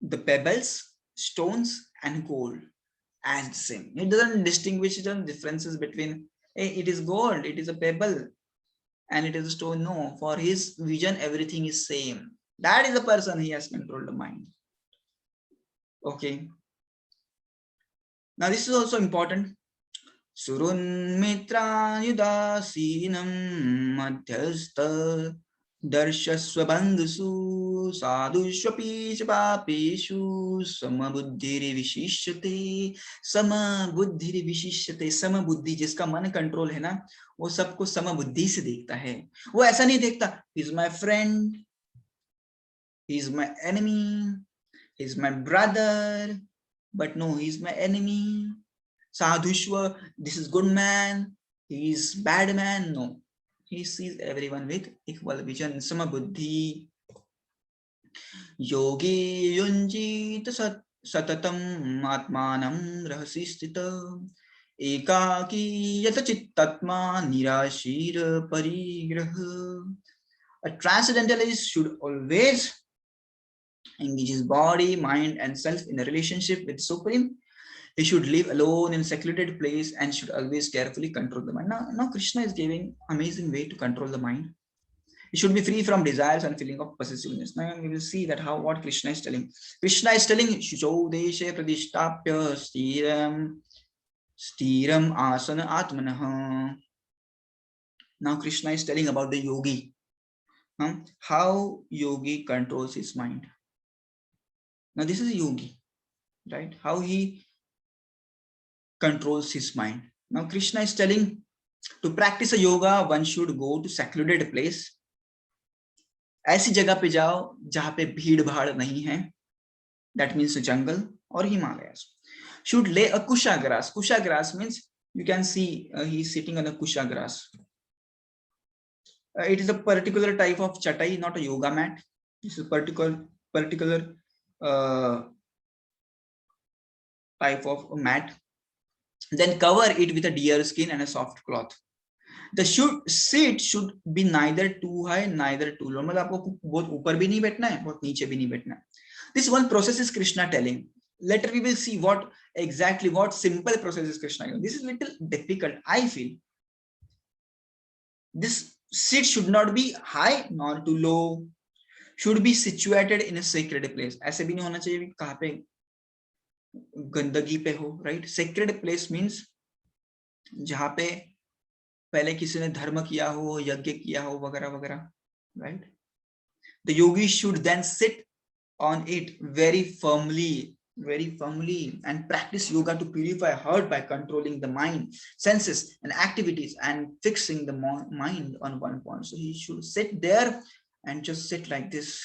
the pebbles, stones and gold as the same. It doesn't distinguish the differences between, hey, it is gold, it is a pebble, and it is a stone. No, for his vision everything is same. That is the person he has controlled the mind. Okay, now this is also important. Surun mitra yudasinam madhyastha darshasva bandhusu sadhushvapi papeshu samabuddhiri vishishyate. Samabuddhiri vishishyate, samabuद्धि जिसका मन control है ना, वो सबको समबुद्धि से देखता है. वो ऐसा नहीं देखता he is my friend, he is my enemy, he is my brother, but no, he is my enemy. Sadhushva, this is good man, he is bad man. No, he sees everyone with equal vision. Samabuddhi. Yogi yunjit satatam atmanam rahasi stita ekaki yata chittatma nirashir parigraha. A transcendentalist should always engage his body, mind, and self in a relationship with Supreme. He should live alone in a secluded place and should always carefully control the mind. Now Krishna is giving amazing way to control the mind. He should be free from desires and feeling of possessiveness. Now we will see that what Krishna is telling. Krishna is telling Shucho deshe pradishtapya stiram asana atmanah. Now Krishna is telling about the yogi. How yogi controls his mind. Now this is a yogi, right? How he controls his mind. Now Krishna is telling to practice a yoga, one should go to secluded place. ऐसी जगह पे जाओ जहां पे भीड़ भाड़ नहीं है. That means jungle or Himalayas. Should lay a kusha grass. Kusha grass means you can see he is sitting on a kusha grass. It is a particular type of chatai, not a yoga mat. This is a particular type of mat. Then cover it with a deer skin and a soft cloth. The seat should be neither too high, neither too low. मतलब आपको बहुत ऊपर भी नहीं बैठना है, बहुत नीचे भी नहीं बैठना है. This one process is Krishna telling. Later we will see what simple process is Krishna telling. This is little difficult, I feel. This seat should not be high nor too low. Should be situated in a sacred place. ऐसे भी नहीं होना चाहिए कि कहाँ पे गंदगी पे हो, right? Sacred place means जहाँ पे पहले किसी ने धर्म किया हो, यज्ञ किया हो, वगैरह वगैरह, right? The yogi should then sit on it very firmly and practice yoga to purify heart by controlling the mind, senses and activities and fixing the mind on one point. So he should sit there and just sit like this.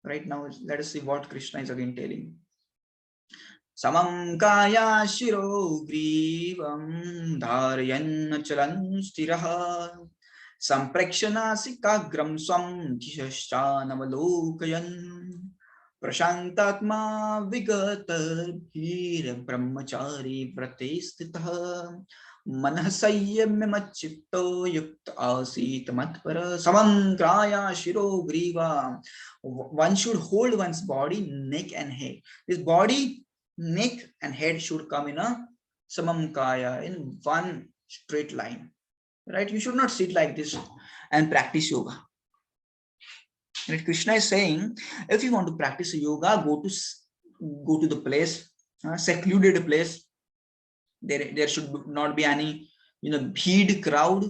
Right now, let us see what Krishna is again telling. Samam kaya shiro grivam dharayan chalan stiraha samprekshana sikagram swam jishashanavalokayan prashantatma vigata bhira brahmachari vratestitah manasayamachitto yukta asit matpara samam kaya shiro griva. One should hold one's body, neck and head. This body, neck and head should come in a samam kaya, in one straight line, right? You should not sit like this and practice yoga. Right? Krishna is saying, if you want to practice yoga, go to the place, secluded place. There should not be any bheed crowd,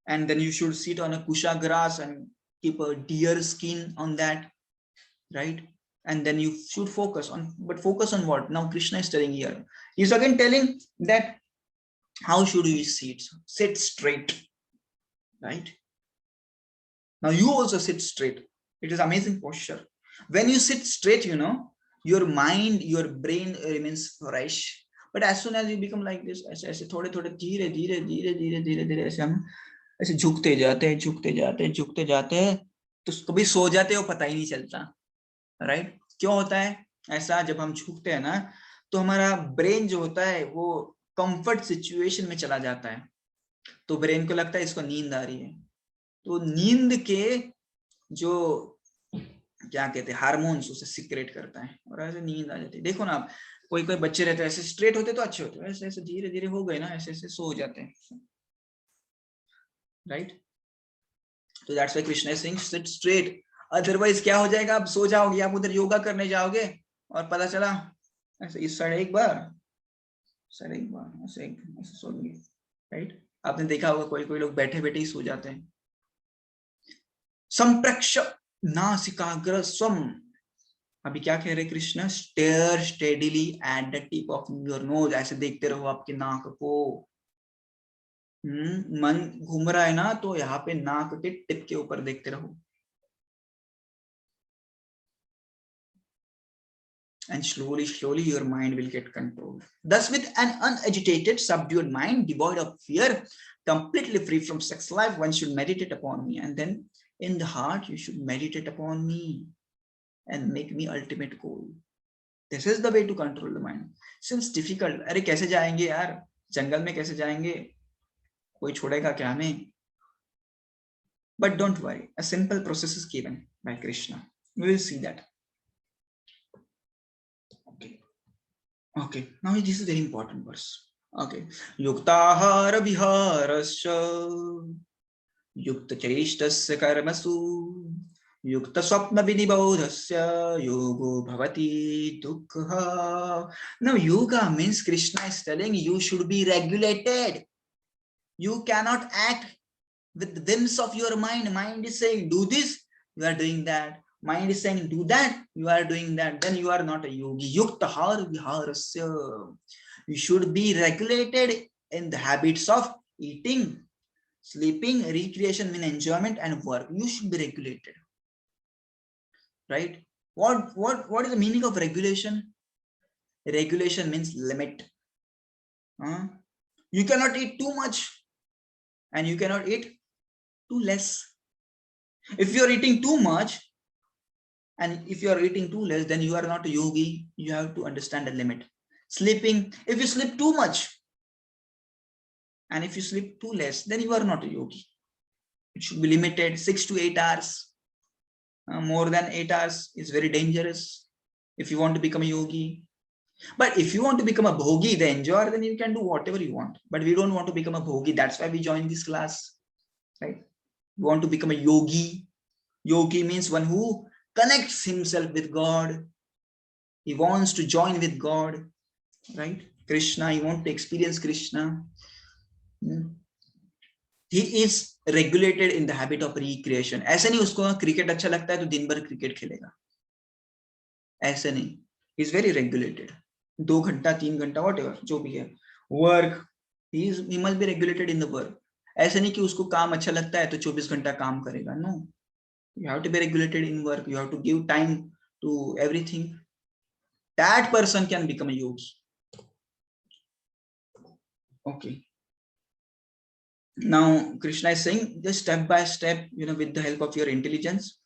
and then you should sit on a kusha grass and keep a deer skin on that, right? And then you should focus on what? Now Krishna is telling here. He's again telling that how should we sit straight, right? Now you also sit straight. It is amazing posture. When you sit straight, your mind, your brain remains fresh. But as soon as you become like this, ऐसे थोड़े धीरे ऐसे हम ऐसे झुकते जाते हैं, तो कभी सो जाते हो पता ही नहीं चलता, राइट? क्यों होता है ऐसा? जब हम झुकते हैं ना, तो हमारा ब्रेन जो होता है वो कंफर्ट सिचुएशन में चला जाता है, तो ब्रेन को लगता है इसको नींद आ रही है, तो नींद के जो क्या कहते हैं हार्मोन्स उसे सीक्रेट करता है और ऐसे नींद आ जाती है. देखो ना आप, कोई बच्चे रहते हैं ऐसे स्ट्रेट होते तो अच्छे होते, ऐसे धीरे धीरे हो गए ना, ऐसे सो जाते हैं, राइट? तो that's why Krishna is saying seat straight, otherwise क्या हो जाएगा, आप सो जाओगे, आप उधर योगा करने जाओगे और पता चला ऐसे इस साइड एक बार, सर एक बार ऐसे ऐसे सो गए, राइट। आपने देखा होगा कोई कोई लोग बैठे बैठे ही सो जाते हैं। संप्रक्ष नासिकाग्र स्वम, अभी क्या कह रहे Krishna, stare steadily at the tip of your nose, ऐसे देखते रहो आपके नाक को। मन घूम रहा है ना, तो यहाँ पे नाक के टिप के ऊपर देखते रहो। And slowly your mind will get controlled. Thus, with an unagitated, subdued mind, devoid of fear, completely free from sex life, one should meditate upon me. And then in the heart, you should meditate upon me and make me ultimate goal. This is the way to control the mind. Seems difficult. अरे कैसे जाएंगे यार, जंगल में कैसे जाएंगे, कोई छोड़ेगा क्या हमें? But don't worry, a simple process is given by Krishna. We will see that. Okay, now this is very important verse. Okay, yuktahara viharasya yukta cheshtasya karmasu yukta swapna vinibodhasya yogo bhavati dukkha. Now yoga means Krishna is telling you should be regulated. You cannot act with the whims of your mind. Mind is saying do this, you are doing that. Mind is saying do that, you are doing that. Then you are not a yogi. Yuktahar viharasya. You should be regulated in the habits of eating, sleeping, recreation, mean enjoyment, and work. You should be regulated, right? What is the meaning of regulation? Regulation means limit. You cannot eat too much and you cannot eat too less. If you are eating too much and if you are eating too less, then you are not a yogi. You have to understand the limit. Sleeping, if you sleep too much and if you sleep too less, then you are not a yogi. It should be limited, 6 to 8 hours. More than 8 hours is very dangerous if you want to become a yogi. But if you want to become a bhogi, the enjoyer, then you can do whatever you want. But we don't want to become a bhogi. That's why we join this class, right? We want to become a yogi. Yogi means one who connects himself with God. He wants to join with God, right? Krishna, he wants to experience Krishna. He is regulated in the habit of recreation. ऐसे नहीं उसको cricket अच्छा लगता है तो दिन भर cricket खेलेगा, ऐसे नहीं. He is very regulated. 2 घंटा 3 घंटा whatever जो भी है. Work, he must be regulated in the work. ऐसे नहीं कि उसको काम अच्छा लगता है तो 24 घंटा काम करेगा. No, you have to be regulated in work. You have to give time to everything. That person can become a yogi. Okay. Now Krishna is saying just step by step, with the help of your intelligence,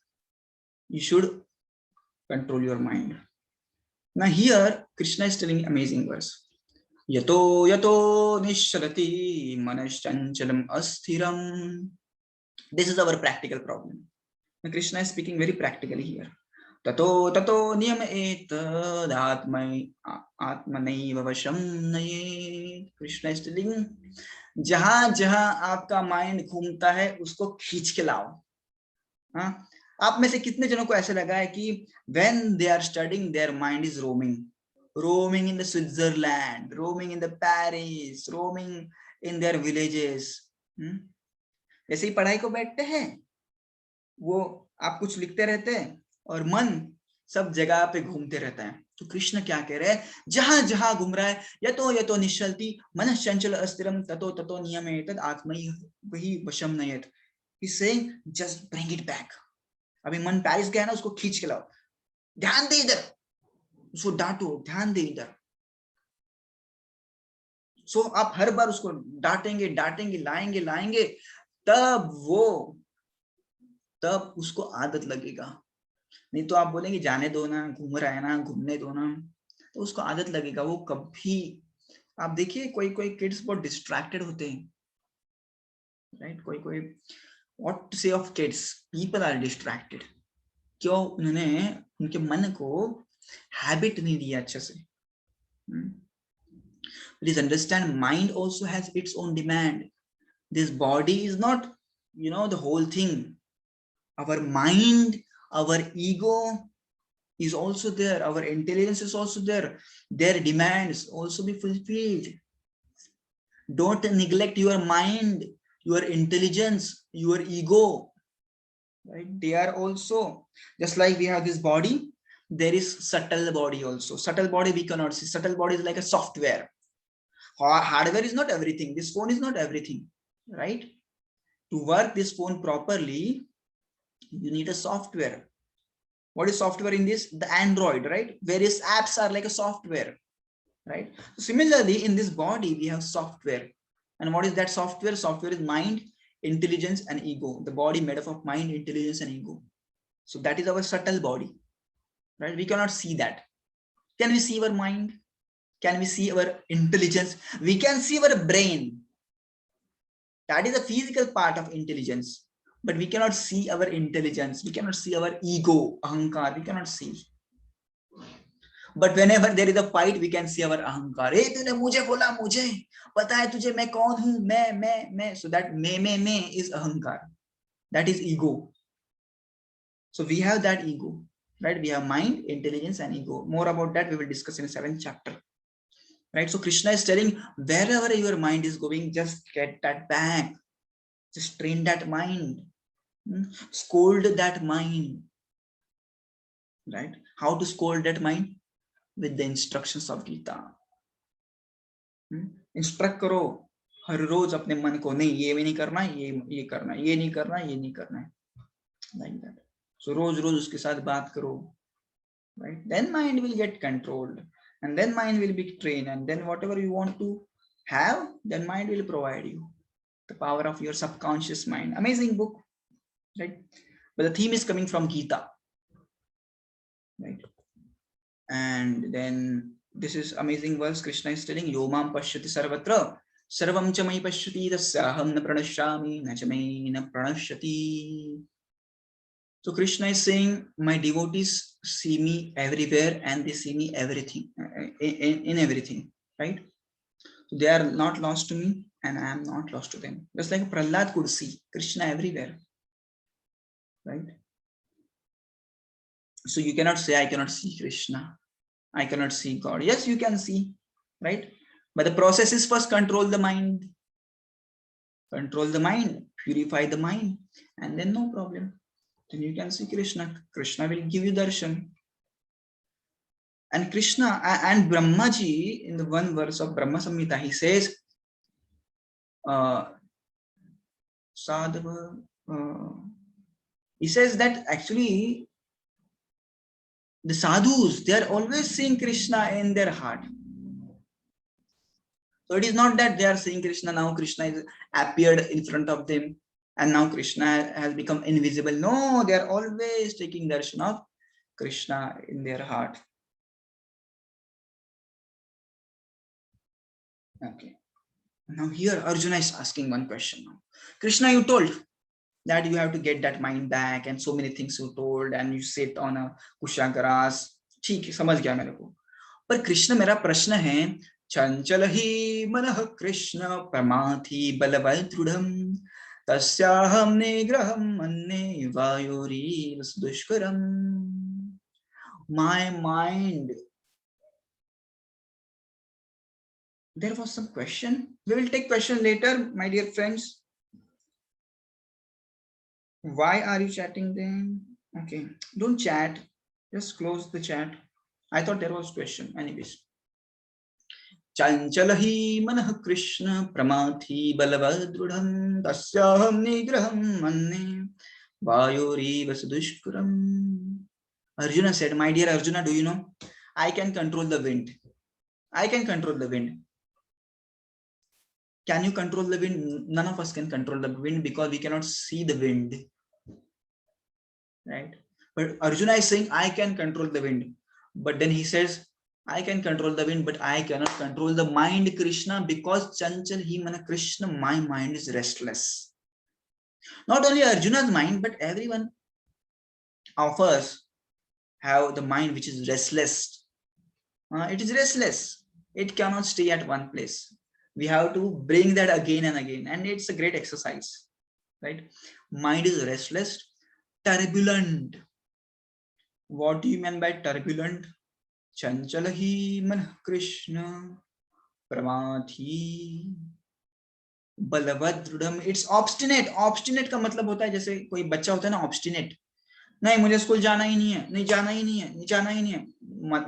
you should control your mind. Now here Krishna is telling amazing verse. Yato yato nishrati manashchanchalam asthiram. This is our practical problem. Now Krishna is speaking very practically here. Tato tato niyam etad atmanaiva vasham nayet. Krishna is telling, जहां जहां आपका mind घूमता है उसको खींच के लाओ. हाँ, आप में से कितने जनों को ऐसे लगा है कि when they are studying their mind is roaming in the Switzerland, roaming in the Paris, roaming in their villages. ऐसे ही पढ़ाई को बैठते हैं, वो आप कुछ लिखते रहते हैं और मन सब जगह पे घूमते रहता है. तो कृष्ण क्या कह रहे हैं, जहां जहां घूम रहा है, यतो निश्चलति मनश्चंचल अस्थिरम ततो ततो नियमेतद आत्मैहि वशम नयेत. He's saying just bring it back. अभी मन पेरिस गया ना, उसको खींच के लाओ, ध्यान दे इधर, उसको डांटो, ध्यान दे इधर. सो आप हर बार उसको डांटेंगे लाएंगे तब उसको आदत लगेगा. नहीं तो आप बोलेंगे जाने दो ना, घूम रहा है ना, घूमने दो ना, तो उसको आदत लगेगा. वो कभी, आप देखिए कोई किड्स बहुत डिस्ट्रैक्टेड होते हैं, राइट? कोई what to say of kids, people are distracted. क्यों? उन्होंने उनके मन को हैबिट नहीं दिया अच्छे से. Please understand, mind also has its own demand. This body is not, the whole thing. Our mind, our ego is also there. Our intelligence is also there. Their demands also be fulfilled. Don't neglect your mind, your intelligence, your ego, right? They are also, just like we have this body, there is subtle body also. Subtle body we cannot see. Subtle body is like a software. Hardware is not everything. This phone is not everything, right? To work this phone properly, you need a software. What is software in this? The Android, right? Various apps are like a software, right? Similarly, in this body, we have software. And what is that software? Software is mind, intelligence, and ego. The body made up of mind, intelligence, and ego. So that is our subtle body, right? We cannot see that. Can we see our mind? Can we see our intelligence? We can see our brain. That is the physical part of intelligence. But we cannot see our intelligence. We cannot see our ego, ahankar. We cannot see. But whenever there is a fight, we can see our ahankar. Hey, तूने मुझे बोला मुझे पता है तुझे मैं कौन हूँ मैं. So that मैं is ahankar. That is ego. So we have that ego, right? We have mind, intelligence, and ego. More about that we will discuss in the 7th chapter, right? So Krishna is telling, wherever your mind is going, just get that back. Just train that mind. Scold that mind, right? How to scold that mind? With the instructions of Gita. Instruct करो हर रोज अपने मन को, नहीं ये भी नहीं करना, ये करना, ये नहीं करना, ये नहीं करना है, like that. So रोज रोज उसके साथ बात करो, right? Then mind will get controlled, and then mind will be trained, and then whatever you want to have, then mind will provide you. The power of your subconscious mind. Amazing book, right? But the theme is coming from Gita, right? And then this is amazing verse. Krishna is telling, Yomam pashyati sarvatra sarvam cha mai pashyati tasyaham na pranashyami na cha mai na pranashyati. So Krishna is saying, my devotees see me everywhere and they see me everything, in everything, right? So they are not lost to me and I am not lost to them. Just like Prahlad could see Krishna everywhere, right? So you cannot say, I cannot see Krishna, I cannot see God. Yes, you can see, right? But the process is first control the mind. Control the mind, purify the mind, and then no problem. Then you can see Krishna. Krishna will give you darshan. And Krishna and Brahmaji, in the one verse of Brahma Samhita, he says, Sadhava, he says that actually the sadhus, they are always seeing Krishna in their heart. So it is not that they are seeing Krishna, now Krishna is appeared in front of them and now Krishna has become invisible. No, they are always taking darshan of Krishna in their heart. Okay. Now here Arjuna is asking one question now. Krishna, you told that you have to get that mind back and so many things you told and you sit on a kusha grass. ठीक है, समझ गया मेरे को. पर कृष्ण, मेरा प्रश्न है, चंचल ही मनः कृष्ण प्रमाथि बलवल दृढ़म तस्याहम निग्रहम मन्ये वायुरीव दुष्करम. My mind, there was some question. We will take question later, my dear friends. Why are you chatting then? Okay, don't chat, just close the chat. I thought there was question. Anyways, चंचल ही मनः कृष्ण प्रमाथि बलवदृढ़ं तस्याहं निग्रहं मन्ये वायुरीव सुदुष्करम्. Arjuna said, my dear Arjuna, do you know, I can control the wind. I can control the wind. Can you control the wind? None of us can control the wind because we cannot see the wind, right? But Arjuna is saying, I can control the wind. But then he says, I can control the wind, but I cannot control the mind, Krishna, because chanchal hi mana Krishna, my mind is restless. Not only Arjuna's mind, but everyone of us have the mind which is restless. It is restless. It cannot stay at one place. We have to bring that again and again, and it's a great exercise, right? Mind is restless. turbulent. What do you mean by turbulent? Chanchal hi man Krishna pramathi Balwat दृढ़म. It's obstinate. Obstinate का मतलब होता है जैसे कोई बच्चा होता है ना, obstinate. नहीं मुझे स्कूल जाना ही नहीं है, नहीं जाना ही नहीं है, नहीं जाना ही नहीं है.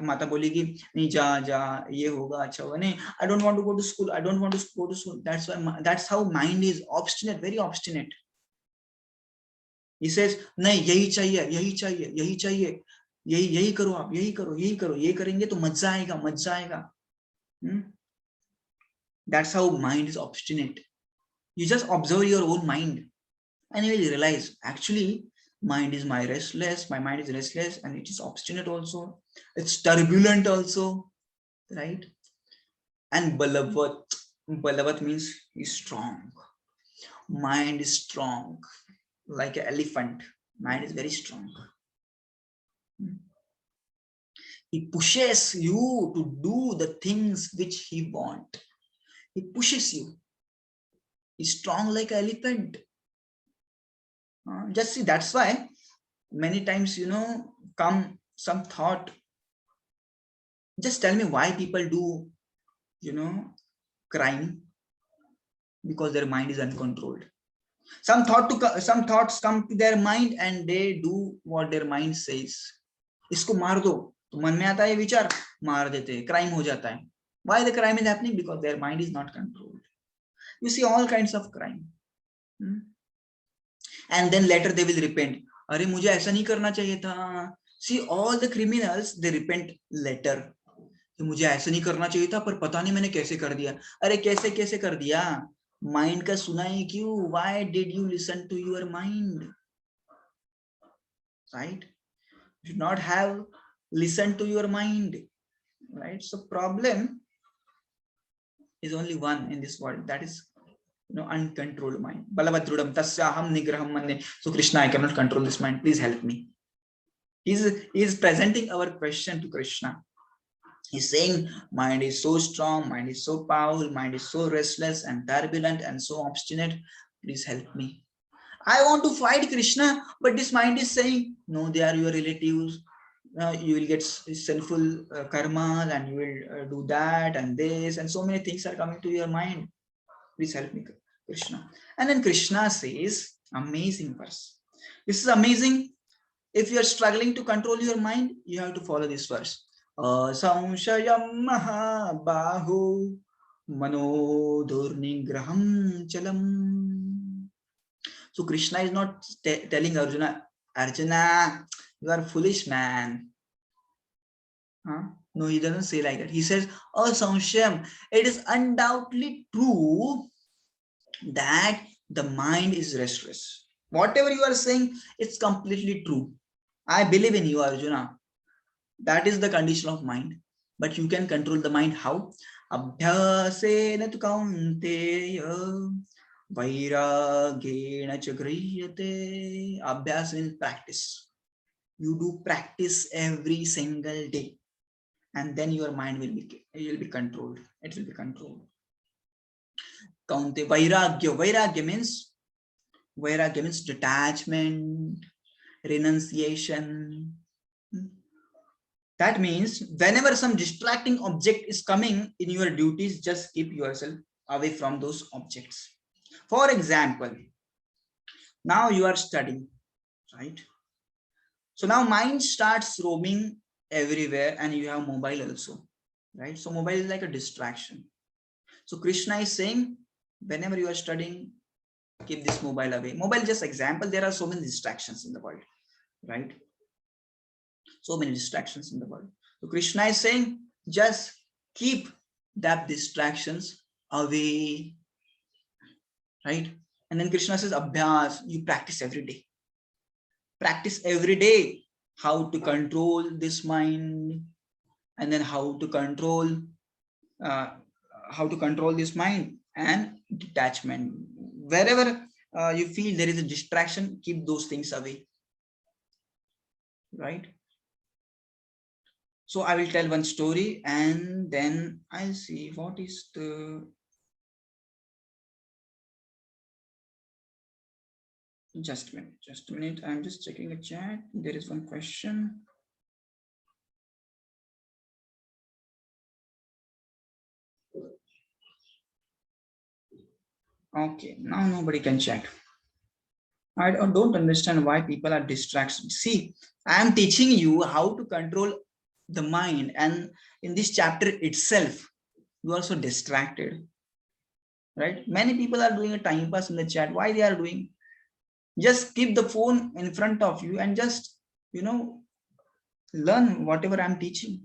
माता बोलेगी नहीं जा जा, ये होगा अच्छा होगा. नहीं, I don't want to go to school. I don't want to go to school. That's how mind is obstinate, very obstinate. He says नहीं यही चाहिए, यही चाहिए, यही चाहिए, यही यही करो आप, यही करो, यही करो, ये करेंगे तो मजा आएगा, मजा आएगा. That's how mind is obstinate. You just observe your own mind and you will realize actually mind is my restless, my mind is restless and it is obstinate also. It's turbulent also, right? And balavat means he's strong. Mind is strong, like an elephant. Mind is very strong. He pushes you to do the things which he wants. He pushes you. He's strong like an elephant. Just see, that's why many times, come some thought. Just tell me why people do, crime. Because their mind is uncontrolled. Some thoughts come to their mind and they do what their mind says. इसको मार दो, तो मन में आता है विचार, मार देते हैं, crime हो जाता है. Why the crime is happening? Because their mind is not controlled. You see all kinds of crime. And then later they will repent. अरे मुझे ऐसा नहीं करना चाहिए था. See all the criminals, they repent later. कि मुझे ऐसा नहीं करना चाहिए था पर पता नहीं मैंने कैसे कर दिया. अरे कैसे कर दिया? माइंड का सुना ही क्यों? Why did you listen to your mind? Right? You should not have listened to your mind. Right? So problem is only one in this world. That is uncontrolled mind. Balavadrudam tasyaham nigraham manne. So Krishna, I cannot control this mind. Please help me. He is presenting our question to Krishna. He's saying mind is so strong, mind is so powerful, mind is so restless and turbulent and so obstinate. Please help me. I want to fight Krishna, but this mind is saying, no, they are your relatives. You will get sinful karma and you will do that and this, and so many things are coming to your mind. Please help me, Krishna. And then Krishna says, amazing verse. This is amazing. If you are struggling to control your mind, you have to follow this verse. Samshayam mahabahu manodurnigraham chalam. So Krishna is not telling Arjuna, you are foolish man. No, he doesn't say like that. He says, Samshayam, it is undoubtedly true that the mind is restless. Whatever you are saying, it's completely true. I believe in you, Arjuna. That is the condition of mind. But you can control the mind. How? Abhyasena tu kaunteya vairagena cha griyate. Abhyas means practice. You do practice every single day. And then your mind will be controlled. It will be controlled. Kaunte vairagya. Vairagya means detachment, renunciation. That means whenever some distracting object is coming in your duties, just keep yourself away from those objects. For example, now you are studying, right? So now mind starts roaming everywhere and you have mobile also, right? So mobile is like a distraction. So Krishna is saying, whenever you are studying, keep this mobile away. Mobile, just example, there are so many distractions in the world, right? So many distractions in the world. So Krishna is saying, just keep that distractions away, right? And then Krishna says, Abhyas, you practice every day. Practice every day how to control this mind, and then how to control this mind and detachment. Wherever you feel there is a distraction, keep those things away, right? So I will tell one story and then I'll see what is the Just a minute, just a minute. I'm just checking a chat. There is one question. Okay, now nobody can chat. I don't understand why people are distracted. See, I am teaching you how to control the mind, and in this chapter itself, you are so distracted, right? Many people are doing a time pass in the chat. Why they are doing? Just keep the phone in front of you and just, learn whatever I'm teaching,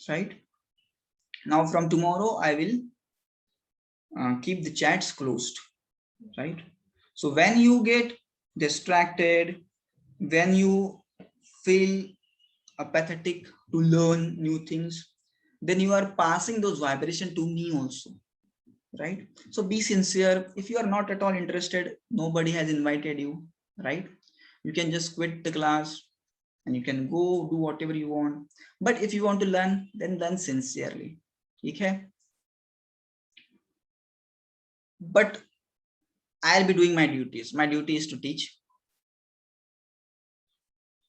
right? Now from tomorrow, I will keep the chats closed, right? So when you get distracted, when you feel apathetic to learn new things, then you are passing those vibrations to me also, right? So be sincere. If you are not at all interested, nobody has invited you, right? You can just quit the class and you can go do whatever you want. But if you want to learn, then learn sincerely. Okay? But I'll be doing my duties. My duty is to teach,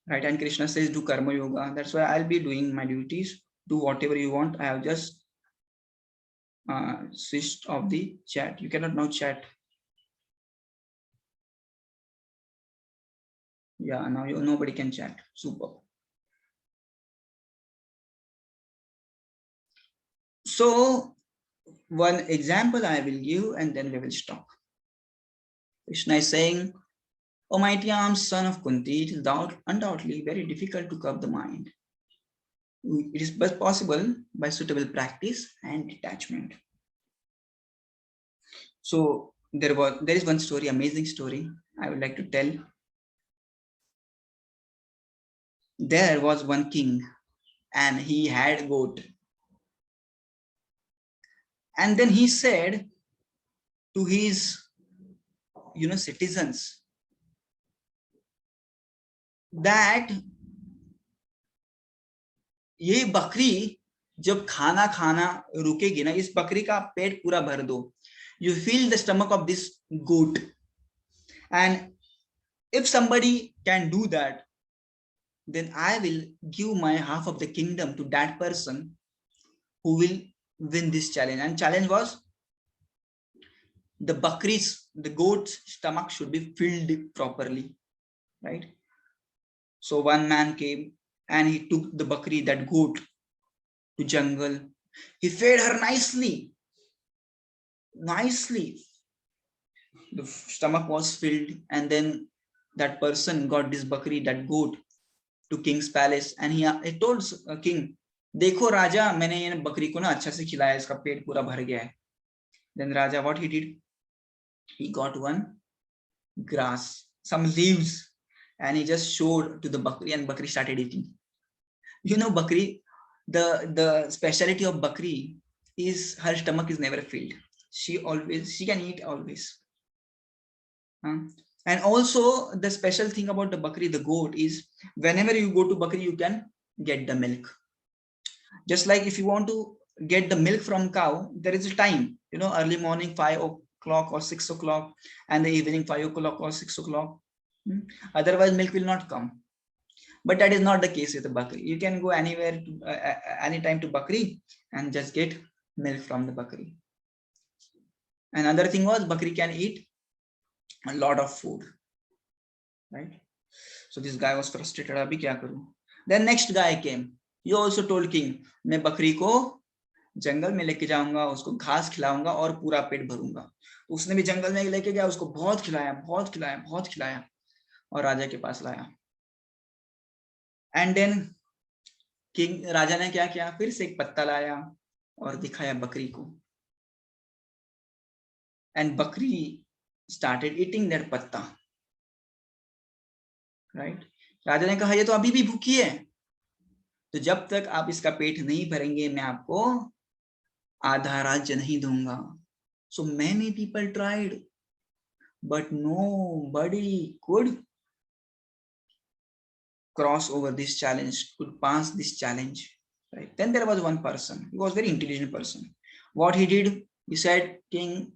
right? And Krishna says do karma yoga. That's why I'll be doing my duties. Do whatever you want. I have just switched off the chat. You cannot now chat. Yeah, now nobody can chat. Super. So one example I will give and then we will stop. Krishna is saying, O mighty arms, son of Kunti, it is undoubtedly very difficult to curb the mind. It is but possible by suitable practice and detachment. So there is one story, amazing story I would like to tell. There was one king and he had a goat. And then he said to his citizens that ये बकरी जब खाना खाना रुकेगी ना, इस बकरी का पेट पूरा भर दो. You fill the stomach of this goat, and if somebody can do that, then I will give my half of the kingdom to that person who will win this challenge. And challenge was the goat's stomach should be filled properly, right? So one man came and he took the bakri, that goat, to jungle. He fed her nicely. The stomach was filled, and then that person got this bakri, that goat, to king's palace, and he told king, देखो राजा, मैंने ये बकरी को ना अच्छा से खिलाया, इसका पेट पूरा भर गया है. Then Raja, what he did? He got one grass, some leaves, and he just showed to the bakri, and bakri started eating. Bakri, the speciality of bakri is her stomach is never filled. She can eat always. And also the special thing about the bakri, the goat, is whenever you go to bakri, you can get the milk. Just like if you want to get the milk from cow, there is a time, early morning 5 o'clock or 6 o'clock, and the evening 5 o'clock or 6 o'clock. Otherwise milk will not come. But that is not the case with the bakri. You can go anywhere, anytime to bakri and just get milk from the bakri. Another thing was bakri can eat a lot of food, right? So this guy was frustrated. Abhi kya karu? Then next guy came. He also told king, मैं बकरी को जंगल में लेके जाऊंगा, उसको घास खिलाऊंगा और पूरा पेट भरूंगा. उसने भी जंगल में लेके गया, उसको बहुत खिलाया और राजा के पास लाया. एंड देन किंग राजा ने क्या किया, फिर से एक पत्ता लाया और दिखाया बकरी को. एंड बकरी स्टार्टेड ईटिंग दैट पत्ता, राइट? राजा ने कहा ये तो अभी भी भूखी है, तो जब तक आप इसका पेट नहीं भरेंगे मैं आपको आधा राज्य नहीं दूंगा. So many people tried, but nobody could cross over this challenge, could pass this challenge, right? Then there was one person, he was very intelligent person. What he did, he said, king,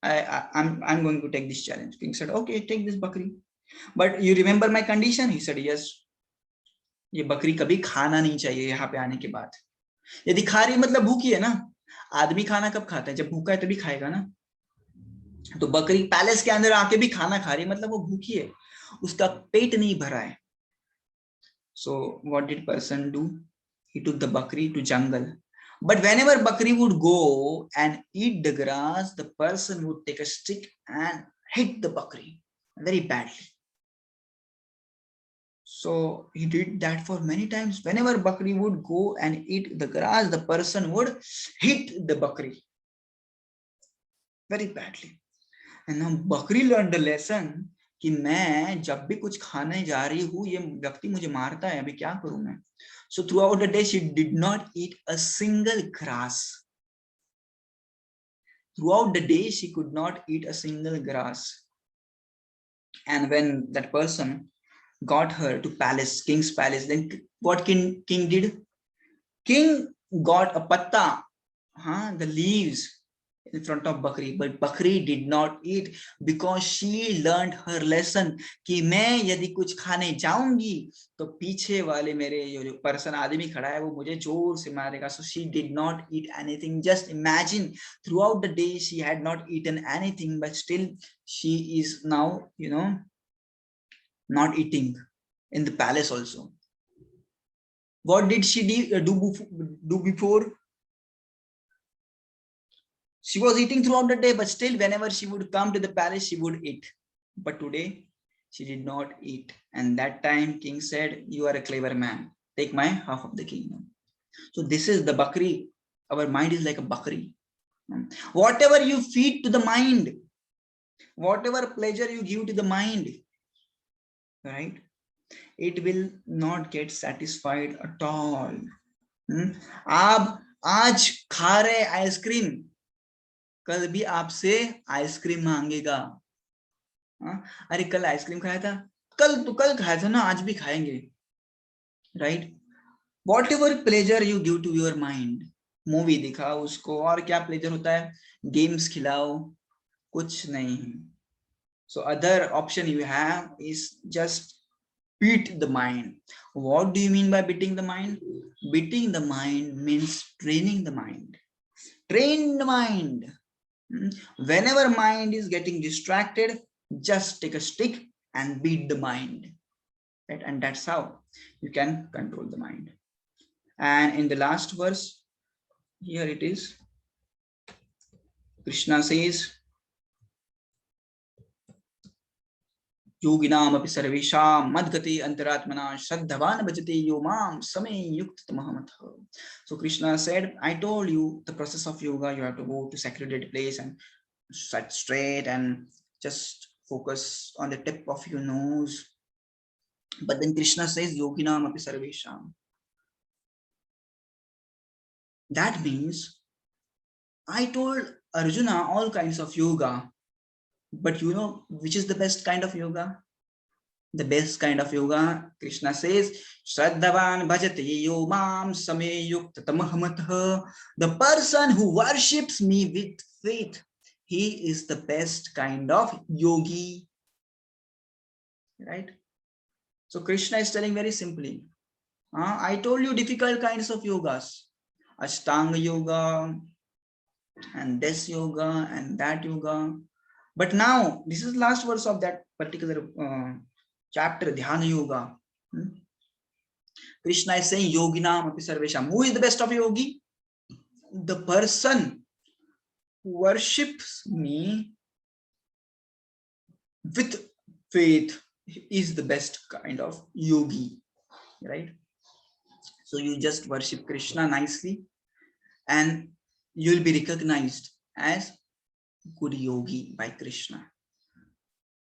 I'm going to take this challenge. King said, okay, take this bakri. But you remember my condition? He said, yes. ये बकरी कभी खाना नहीं चाहिए यहाँ पे आने के बाद. यदि खा रही मतलब भूखी है ना. आदमी खाना कब खाता है? जब भूखा है तभी खाएगा ना. तो बकरी पैलेस के अंदर आके भी खाना खा रही है मतलब वो भूखी है, उसका पेट नहीं भरा है. So what did person do? He took the bakri to jungle. But whenever bakri would go and eat the grass, the person would take a stick and hit the bakri very badly. So he did that for many times. Whenever bakri would go and eat the grass, the person would hit the bakri very badly. And now bakri learned the lesson कि मैं जब भी कुछ खाने जा रही हूँ ये व्यक्ति मुझे मारता है, अभी क्या करूं मैं. So throughout the day she did not eat a single grass. Throughout the day she could not eat a single grass. And when that person got her to palace, king's palace, then what king did? King got a patta, the leaves in front of Bakri, but Bakri did not eat because she learned her lesson कि मैं यदि कुछ खाने जाऊंगी तो पीछे वाले मेरे जो पर्सन आदमी खड़ा है वो मुझे जोर से मारेगा. So she did not eat anything. Just imagine, throughout the day she had not eaten anything, but still she is now, not eating in the palace also. What did she do before? She was eating throughout the day, but still whenever she would come to the palace, she would eat. But today, she did not eat. And that time, king said, you are a clever man. Take my half of the kingdom. So this is the bakri. Our mind is like a bakri. Whatever you feed to the mind, whatever pleasure you give to the mind, right? It will not get satisfied at all. आप आज खा रहे ice cream, कल भी आपसे ice cream मांगेगा. अरे कल आइसक्रीम खाया था, कल खाया था ना, आज भी खाएंगे. Right? Whatever pleasure you give to your mind, movie दिखाओ उसको, और क्या प्लेजर होता है? गेम्स खिलाओ, कुछ नहीं. So other option you have is just beat the mind. What do you mean by beating the mind? Beating the mind means training the mind. Train the mind. Whenever mind is getting distracted, just take a stick and beat the mind, right? And that's how you can control the mind. And in the last verse, here it is, Krishna says, योगिनामपि सर्वेषां मद्गते अंतरात्मना श्रद्धवान भजते यो मां समे युक्ततमः मतः. So Krishna said, I told you the process of yoga. You have to go to secluded place and sit straight and just focus on the tip of your nose. But then Krishna says, yoginamapi sarvesham. That means I told Arjuna all kinds of yoga. But you know which is the best kind of yoga? The best kind of yoga, Krishna says, Shraddhavan bhajate yo mam same yuktatamah matah. The person who worships me with faith, he is the best kind of yogi. Right? So Krishna is telling very simply, I told you difficult kinds of yogas. Ashtanga yoga, and this yoga, and that yoga. But now, this is last verse of that particular chapter, Dhyana Yoga. Krishna is saying, Yoginam api sarvesham. Who is the best of yogi? The person who worships me with faith is the best kind of yogi, right? So you just worship Krishna nicely and you'll be recognized as good yogi by Krishna.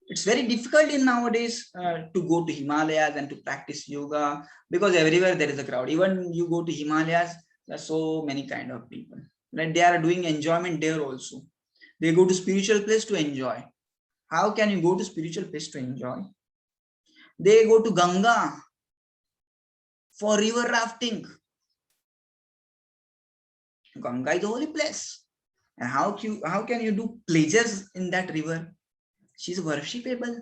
It's very difficult in nowadays to go to Himalayas and to practice yoga, because everywhere there is a crowd. Even you go to Himalayas, there are so many kind of people. Right? They are doing enjoyment there also. They go to spiritual place to enjoy. How can you go to spiritual place to enjoy? They go to Ganga for river rafting. Ganga is the holy place. And how can you do pleasures in that river? She's worshipable.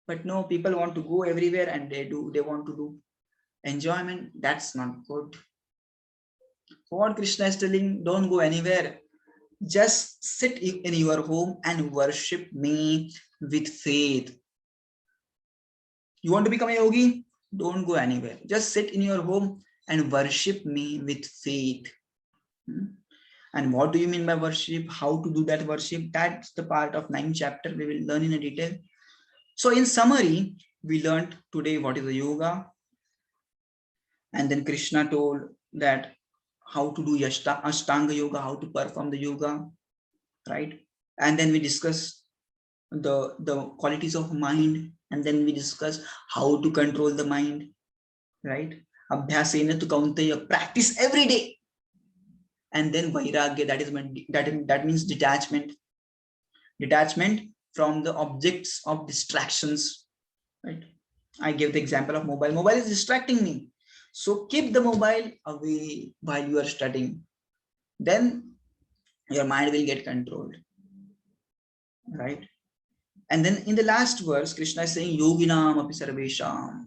But no, people want to go everywhere and they want to do enjoyment. That's not good. What Krishna is telling, don't go anywhere. Just sit in your home and worship me with faith. You want to become a yogi? Don't go anywhere. Just sit in your home and worship me with faith. And what do you mean by worship? How to do that worship? That's the part of 9th chapter we will learn in a detail. So in summary, we learned today what is the yoga. And then Krishna told that how to do Ashtanga yoga, how to perform the yoga, right? And then we discuss the qualities of mind, and then we discuss how to control the mind, right? Abhyasena to Kauntaya, practice every day. And then Vairagya, that means detachment from the objects of distractions, right? I give the example of mobile. Mobile is distracting me. So keep the mobile away while you are studying. Then your mind will get controlled, right? And then in the last verse, Krishna is saying, Yoginam api sarvesham.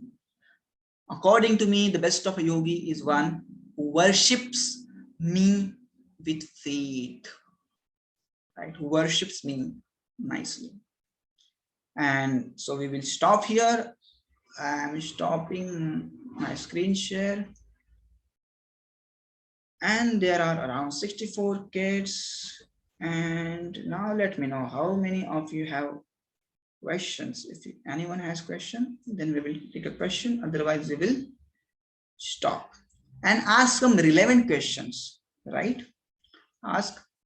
According to me, the best of a yogi is one who worships me with faith, right? Who worships me nicely. And so we will stop here. I'm stopping my screen share. And there are around 64 kids. And now let me know how many of you have questions. If anyone has question, then we will take a question. Otherwise, we will stop and ask some relevant questions, right? Ask